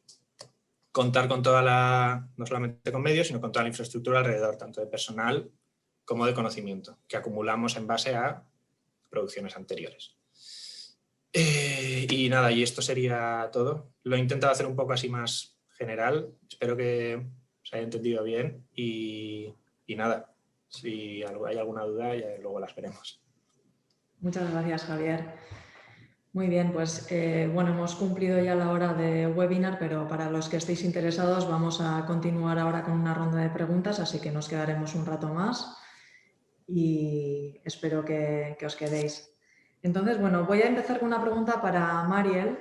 contar con no solamente con medios, sino con toda la infraestructura alrededor, tanto de personal como de conocimiento, que acumulamos en base a producciones anteriores. Y nada, y esto sería todo. Lo he intentado hacer un poco así más general, espero que se haya entendido bien y nada, si hay alguna duda ya luego las veremos. Muchas gracias, Javier. Muy bien, pues bueno, hemos cumplido ya la hora de webinar, pero para los que estéis interesados vamos a continuar ahora con una ronda de preguntas, así que nos quedaremos un rato más y espero que os quedéis. Entonces, bueno, voy a empezar con una pregunta para Mariel.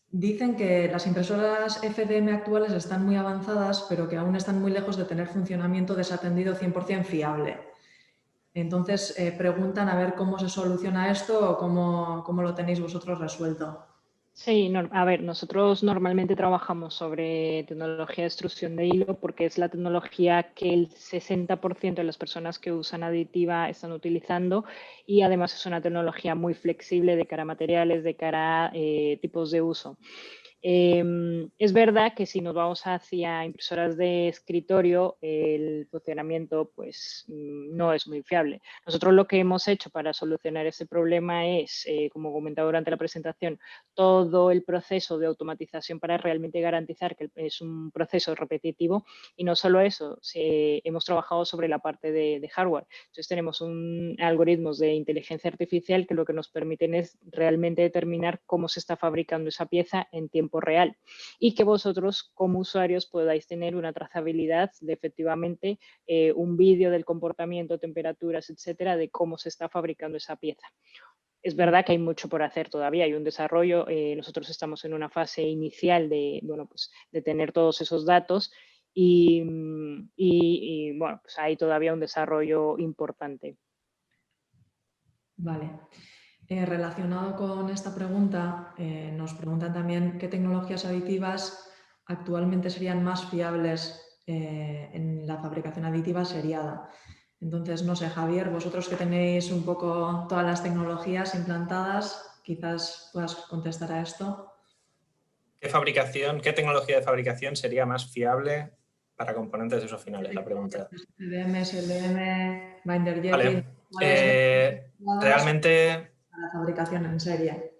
Dicen que las impresoras FDM actuales están muy avanzadas, pero que aún están muy lejos de tener funcionamiento desatendido 100% fiable. Entonces, preguntan a ver cómo se soluciona esto o cómo lo tenéis vosotros resuelto. Sí, a ver, nosotros normalmente trabajamos sobre tecnología de extrusión de hilo porque es la tecnología que el 60% de las personas que usan aditiva están utilizando y además es una tecnología muy flexible de cara a materiales, de cara a tipos de uso. Es verdad que si nos vamos hacia impresoras de escritorio, el funcionamiento pues, no es muy fiable. Nosotros lo que hemos hecho para solucionar ese problema es, como comentaba durante la presentación, todo el proceso de automatización para realmente garantizar que es un proceso repetitivo, y no solo eso, hemos trabajado sobre la parte de hardware. Entonces tenemos algoritmos de inteligencia artificial que lo que nos permiten es realmente determinar cómo se está fabricando esa pieza en tiempo real, y que vosotros como usuarios podáis tener una trazabilidad de efectivamente un vídeo del comportamiento, temperaturas, etcétera, de cómo se está fabricando esa pieza. Es verdad que hay mucho por hacer todavía, hay un desarrollo, nosotros estamos en una fase inicial de, bueno, pues, de tener todos esos datos y bueno, pues hay todavía un desarrollo importante. Vale. Relacionado con esta pregunta, nos preguntan también qué tecnologías aditivas actualmente serían más fiables en la fabricación aditiva seriada. Entonces, no sé, Javier, vosotros que tenéis un poco todas las tecnologías implantadas, quizás puedas contestar a esto. ¿Qué tecnología de fabricación sería más fiable para componentes de usos finales? La pregunta. LDM, SLM, Binder Jetting. Vale. Realmente para la fabricación en serie.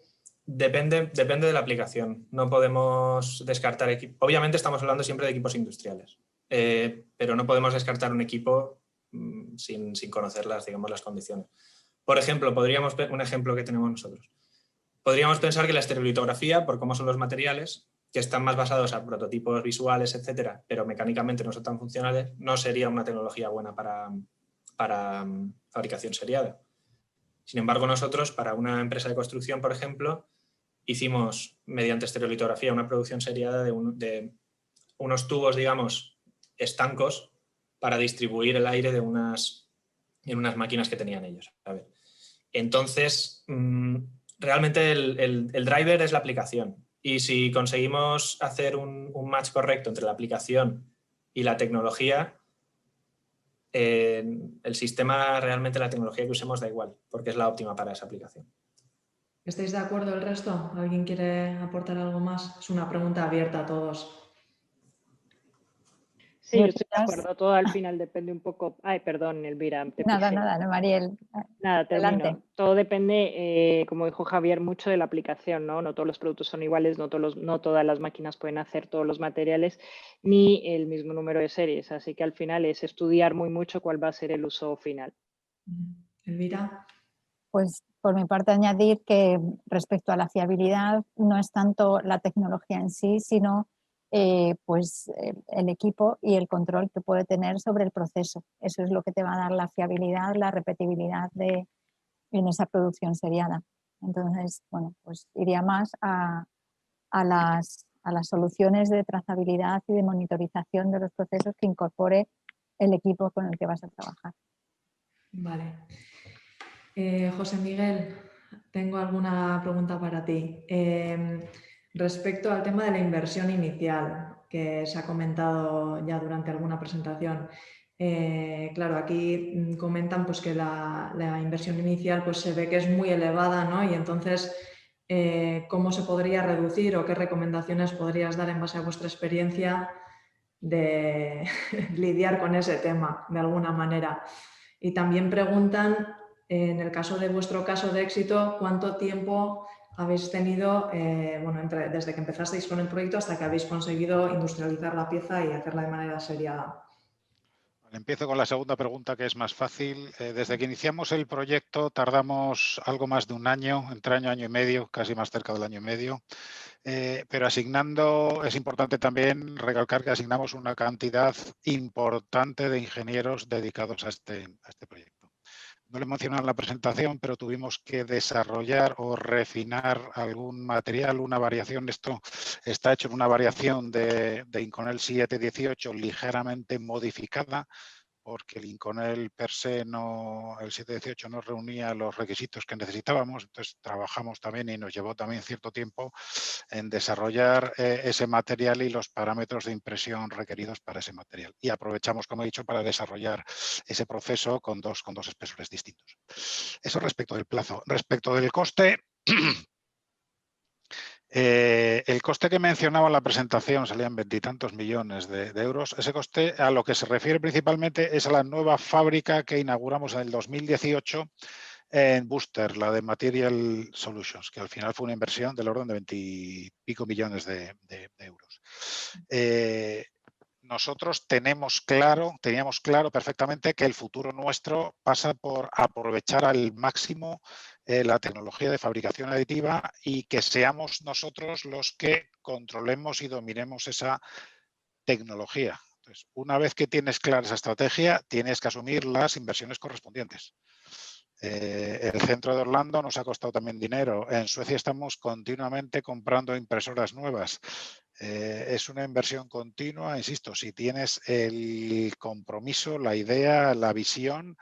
depende de la aplicación. No podemos descartar equipos. Obviamente estamos hablando siempre de equipos industriales, pero no podemos descartar un equipo sin conocer las condiciones. Por ejemplo, un ejemplo que tenemos nosotros. Podríamos pensar que la estereolitografía, por cómo son los materiales, que están más basados a prototipos visuales, etcétera, pero mecánicamente no son tan funcionales, no sería una tecnología buena para fabricación seriada. Sin embargo, nosotros, para una empresa de construcción, por ejemplo, hicimos, mediante estereolitografía, una producción seriada de unos tubos, digamos, estancos para distribuir el aire en unas máquinas que tenían ellos. Entonces, realmente el driver es la aplicación. Y si conseguimos hacer un match correcto entre la aplicación y la tecnología, el sistema, realmente la tecnología que usemos da igual, porque es la óptima para esa aplicación. ¿Estáis de acuerdo el resto? ¿Alguien quiere aportar algo más? Es una pregunta abierta a todos. Sí, yo estoy de acuerdo. Todo al final depende un poco... Ay, perdón, Elvira. Nada, no, Mariel. Nada, termino. Todo depende, como dijo Javier, mucho de la aplicación, ¿no? No todos los productos son iguales, no todas las máquinas pueden hacer todos los materiales, ni el mismo número de series. Así que al final es estudiar muy mucho cuál va a ser el uso final. Elvira. Pues por mi parte añadir que respecto a la fiabilidad no es tanto la tecnología en sí, sino el equipo y el control que puede tener sobre el proceso. Eso es lo que te va a dar la fiabilidad, la repetibilidad en esa producción seriada. Entonces, bueno, pues iría más a las soluciones de trazabilidad y de monitorización de los procesos que incorpore el equipo con el que vas a trabajar. Vale. José Miguel, tengo alguna pregunta para ti. Respecto al tema de la inversión inicial, que se ha comentado ya durante alguna presentación, claro, aquí comentan pues, que la inversión inicial pues, se ve que es muy elevada, ¿no? Y entonces, ¿cómo se podría reducir o qué recomendaciones podrías dar en base a vuestra experiencia de lidiar con ese tema de alguna manera? Y también preguntan, en el caso de vuestro caso de éxito, ¿cuánto tiempo habéis tenido desde que empezasteis con el proyecto hasta que habéis conseguido industrializar la pieza y hacerla de manera seriada? Empiezo con la segunda pregunta, que es más fácil. Desde que iniciamos el proyecto tardamos algo más de un año, entre año y medio, casi más cerca del año y medio. Pero es importante también recalcar que asignamos una cantidad importante de ingenieros dedicados a este proyecto. No lo he mencionado en la presentación, pero tuvimos que desarrollar o refinar algún material, una variación. Esto está hecho en una variación de Inconel 718 ligeramente modificada, porque el Inconel per se, el 718 no reunía los requisitos que necesitábamos. Entonces trabajamos también y nos llevó también cierto tiempo en desarrollar ese material y los parámetros de impresión requeridos para ese material. Y aprovechamos, como he dicho, para desarrollar ese proceso con dos espesores distintos. Eso respecto del plazo. Respecto del coste, El coste que mencionaba en la presentación, salían 20 y tantos millones de euros. Ese coste a lo que se refiere principalmente es a la nueva fábrica que inauguramos en el 2018 en Booster, la de Material Solutions, que al final fue una inversión del orden de 20 y pico millones de euros. Nosotros teníamos claro perfectamente que el futuro nuestro pasa por aprovechar al máximo la tecnología de fabricación aditiva y que seamos nosotros los que controlemos y dominemos esa tecnología. Entonces, una vez que tienes clara esa estrategia, tienes que asumir las inversiones correspondientes. El centro de Orlando nos ha costado también dinero. En Suecia estamos continuamente comprando impresoras nuevas. Es una inversión continua, insisto, si tienes el compromiso, la idea, la visión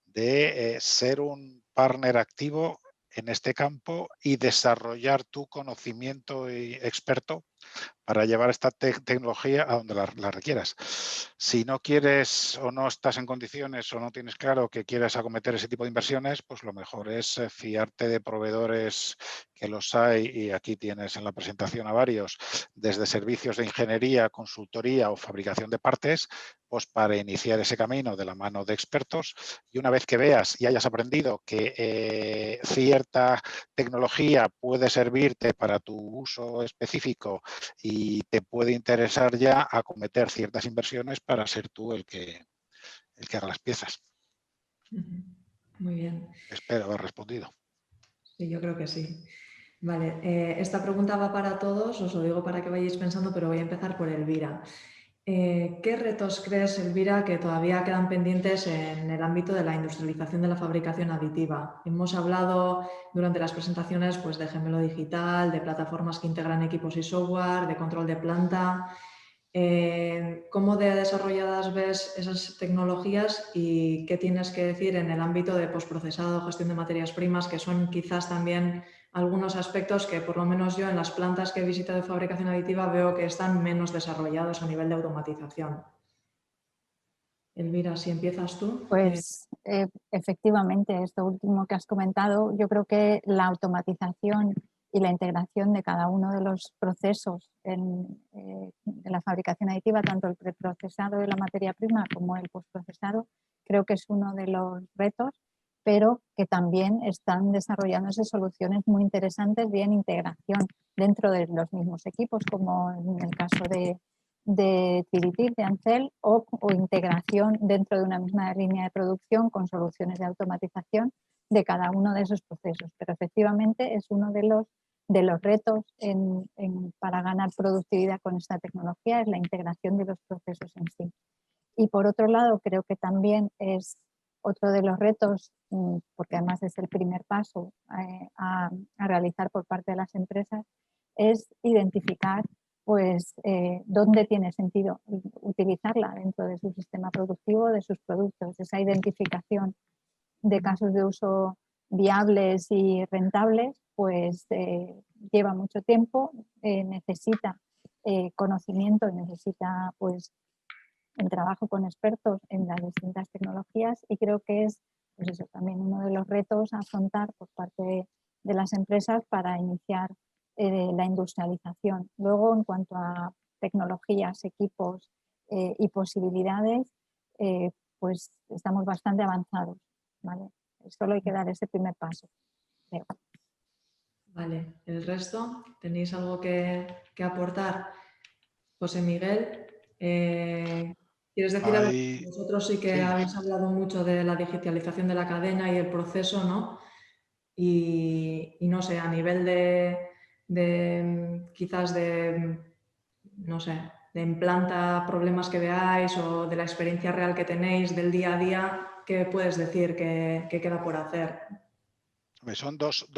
de ser un partner activo en este campo y desarrollar tu conocimiento experto para llevar esta tecnología a donde la requieras. Si no quieres o no estás en condiciones o no tienes claro que quieres acometer ese tipo de inversiones, pues lo mejor es fiarte de proveedores, que los hay, y aquí tienes en la presentación a varios, desde servicios de ingeniería, consultoría o fabricación de partes, pues para iniciar ese camino de la mano de expertos. Y una vez que veas y hayas aprendido que cierta tecnología puede servirte para tu uso específico y te puede interesar ya acometer ciertas inversiones para ser tú el que haga las piezas. Muy bien. Espero haber respondido. Sí, yo creo que sí. Vale, esta pregunta va para todos, os lo digo para que vayáis pensando, pero voy a empezar por Elvira. ¿Qué retos crees, Elvira, que todavía quedan pendientes en el ámbito de la industrialización de la fabricación aditiva? Hemos hablado durante las presentaciones pues, de gemelo digital, de plataformas que integran equipos y software, de control de planta. ¿Cómo de desarrolladas ves esas tecnologías y qué tienes que decir en el ámbito de postprocesado, gestión de materias primas, que son quizás también algunos aspectos que por lo menos yo en las plantas que he visitado de fabricación aditiva veo que están menos desarrollados a nivel de automatización? Elvira, si empiezas tú. Pues efectivamente, esto último que has comentado, yo creo que la automatización y la integración de cada uno de los procesos de la fabricación aditiva, tanto el preprocesado de la materia prima como el postprocesado, creo que es uno de los retos, pero que también están desarrollándose soluciones muy interesantes de integración dentro de los mismos equipos, como en el caso de Tiritit, de Ansell, o integración dentro de una misma línea de producción con soluciones de automatización de cada uno de esos procesos. Pero efectivamente es uno de los retos para ganar productividad con esta tecnología, es la integración de los procesos en sí. Y por otro lado, creo que también es otro de los retos, porque además es el primer paso a realizar por parte de las empresas, es identificar pues dónde tiene sentido utilizarla dentro de su sistema productivo, de sus productos. Esa identificación de casos de uso viables y rentables, pues lleva mucho tiempo, necesita conocimiento, necesita pues el trabajo con expertos en las distintas tecnologías, y creo que es pues eso, también uno de los retos a afrontar por parte de las empresas para iniciar la industrialización. Luego, en cuanto a tecnologías, equipos y posibilidades, pues estamos bastante avanzados, ¿vale? Solo hay que dar ese primer paso, creo. Vale, ¿el resto? ¿Tenéis algo que aportar? José Miguel, ¿quieres decir algo? Vosotros sí que habéis hablado mucho de la digitalización de la cadena y el proceso, ¿no? Y no sé, a nivel de quizás de, no sé, de en planta problemas que veáis o de la experiencia real que tenéis del día a día, ¿qué puedes decir que queda por hacer? Son dos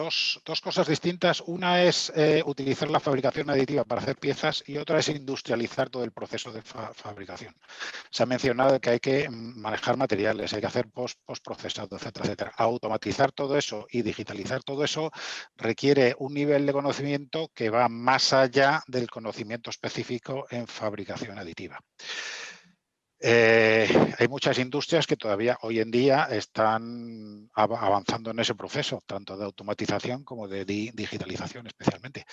cosas distintas. Una es utilizar la fabricación aditiva para hacer piezas y otra es industrializar todo el proceso de fabricación. Se ha mencionado que hay que manejar materiales, hay que hacer postprocesado, etcétera, etcétera. Automatizar todo eso y digitalizar todo eso requiere un nivel de conocimiento que va más allá del conocimiento específico en fabricación aditiva. Hay muchas industrias que todavía hoy en día están avanzando en ese proceso, tanto de automatización como de digitalización especialmente.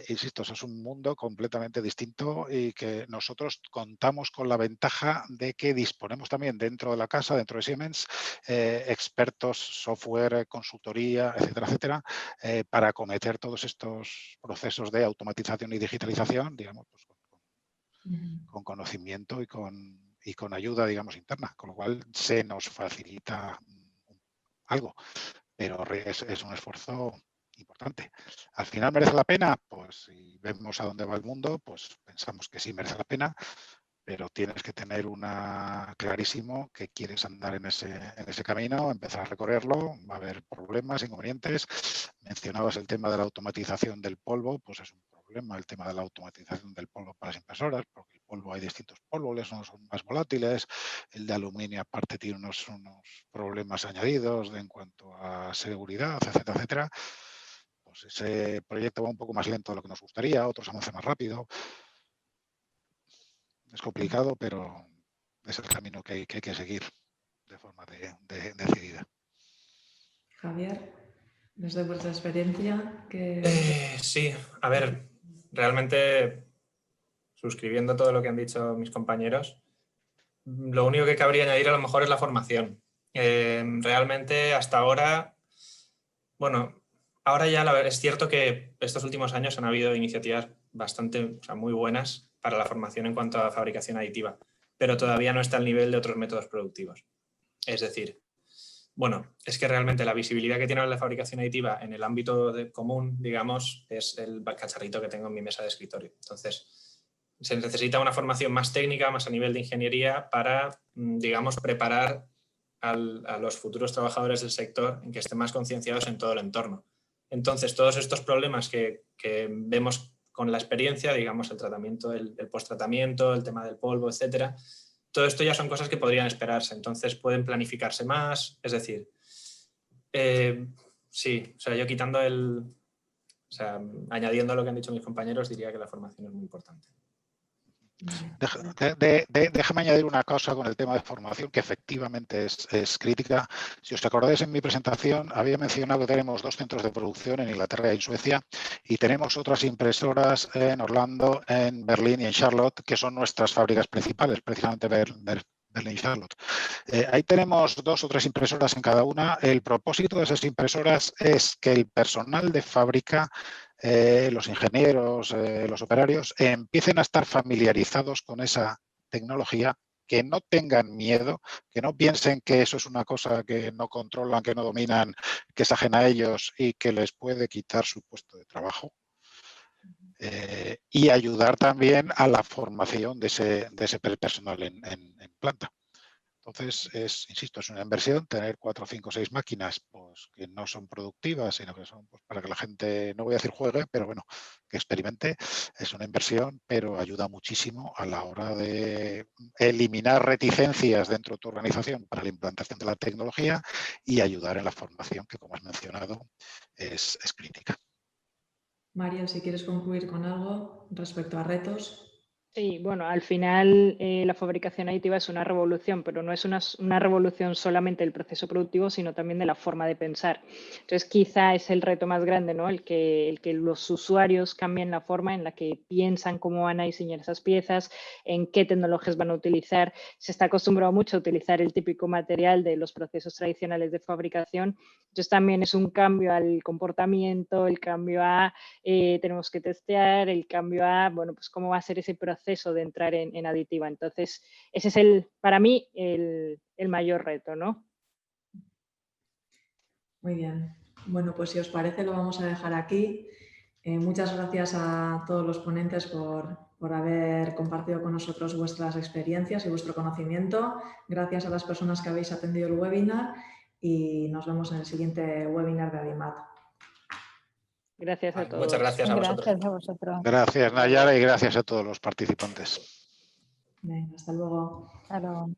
Insisto, eso es un mundo completamente distinto y que nosotros contamos con la ventaja de que disponemos también dentro de la casa, dentro de Siemens, expertos, software, consultoría, etcétera, etcétera, para acometer todos estos procesos de automatización y digitalización, digamos, pues, con conocimiento y con ayuda, digamos, interna, con lo cual se nos facilita algo, pero es un esfuerzo importante. ¿Al final merece la pena? Pues si vemos a dónde va el mundo, pues pensamos que sí merece la pena, pero tienes que tener clarísimo que quieres andar en ese camino, empezar a recorrerlo, va a haber problemas, inconvenientes. Mencionabas el tema de la automatización del polvo, pues es un problema el tema de la automatización del polvo para las impresoras, porque el polvo hay distintos polvos, unos son más volátiles, el de aluminio aparte tiene unos problemas añadidos en cuanto a seguridad, etcétera, etcétera. Pues ese proyecto va un poco más lento de lo que nos gustaría, otros avanzan más rápido. Es complicado, pero es el camino que hay que seguir de forma decidida. Javier, desde vuestra experiencia, Sí, a ver, realmente suscribiendo todo lo que han dicho mis compañeros, lo único que cabría añadir a lo mejor es la formación. Realmente hasta ahora, bueno, ahora ya es cierto que estos últimos años han habido iniciativas bastante, o sea, muy buenas para la formación en cuanto a fabricación aditiva, pero todavía no está al nivel de otros métodos productivos. Es decir, bueno, es que realmente la visibilidad que tiene la fabricación aditiva en el ámbito común, digamos, es el cacharrito que tengo en mi mesa de escritorio. Entonces, se necesita una formación más técnica, más a nivel de ingeniería para, digamos, preparar a los futuros trabajadores del sector en que estén más concienciados en todo el entorno. Entonces, todos estos problemas que vemos con la experiencia, digamos, el tratamiento, el post-tratamiento, el tema del polvo, etcétera, todo esto ya son cosas que podrían esperarse, entonces pueden planificarse más, es decir, sí, o sea, yo añadiendo lo que han dicho mis compañeros, diría que la formación es muy importante. Déjame añadir una cosa con el tema de formación que efectivamente es crítica. Si os acordáis, en mi presentación había mencionado que tenemos 2 centros de producción en Inglaterra y en Suecia y tenemos otras impresoras en Orlando, en Berlín y en Charlotte, que son nuestras fábricas principales, precisamente Berlín y Charlotte. Ahí tenemos 2 o 3 impresoras en cada una. El propósito de esas impresoras es que el personal de fábrica, los ingenieros, los operarios, empiecen a estar familiarizados con esa tecnología, que no tengan miedo, que no piensen que eso es una cosa que no controlan, que no dominan, que es ajena a ellos y que les puede quitar su puesto de trabajo. Y ayudar también a la formación de ese personal en planta. Entonces, insisto, es una inversión tener 4, 5, 6 máquinas pues, que no son productivas, sino que son pues, para que la gente, no voy a decir juegue, pero bueno, que experimente. Es una inversión, pero ayuda muchísimo a la hora de eliminar reticencias dentro de tu organización para la implantación de la tecnología y ayudar en la formación, que como has mencionado, es crítica. Mariel, si quieres concluir con algo respecto a retos. Sí, bueno, al final la fabricación aditiva es una revolución, pero no es una revolución solamente del proceso productivo, sino también de la forma de pensar. Entonces, quizá es el reto más grande, ¿no? El que los usuarios cambien la forma en la que piensan cómo van a diseñar esas piezas, en qué tecnologías van a utilizar. Se está acostumbrado mucho a utilizar el típico material de los procesos tradicionales de fabricación. Entonces, también es un cambio al comportamiento, el cambio a tenemos que testear, el cambio a, bueno, pues cómo va a ser ese proceso de entrar en aditiva. Entonces, ese es para mí el mayor reto, ¿no? Muy bien. Bueno, pues si os parece lo vamos a dejar aquí. Muchas gracias a todos los ponentes por haber compartido con nosotros vuestras experiencias y vuestro conocimiento. Gracias a las personas que habéis atendido el webinar y nos vemos en el siguiente webinar de Adimat. Gracias a todos. Muchas gracias a vosotros. Gracias a vosotros. Gracias, Nayara, y gracias a todos los participantes. Venga, hasta luego. Hasta luego.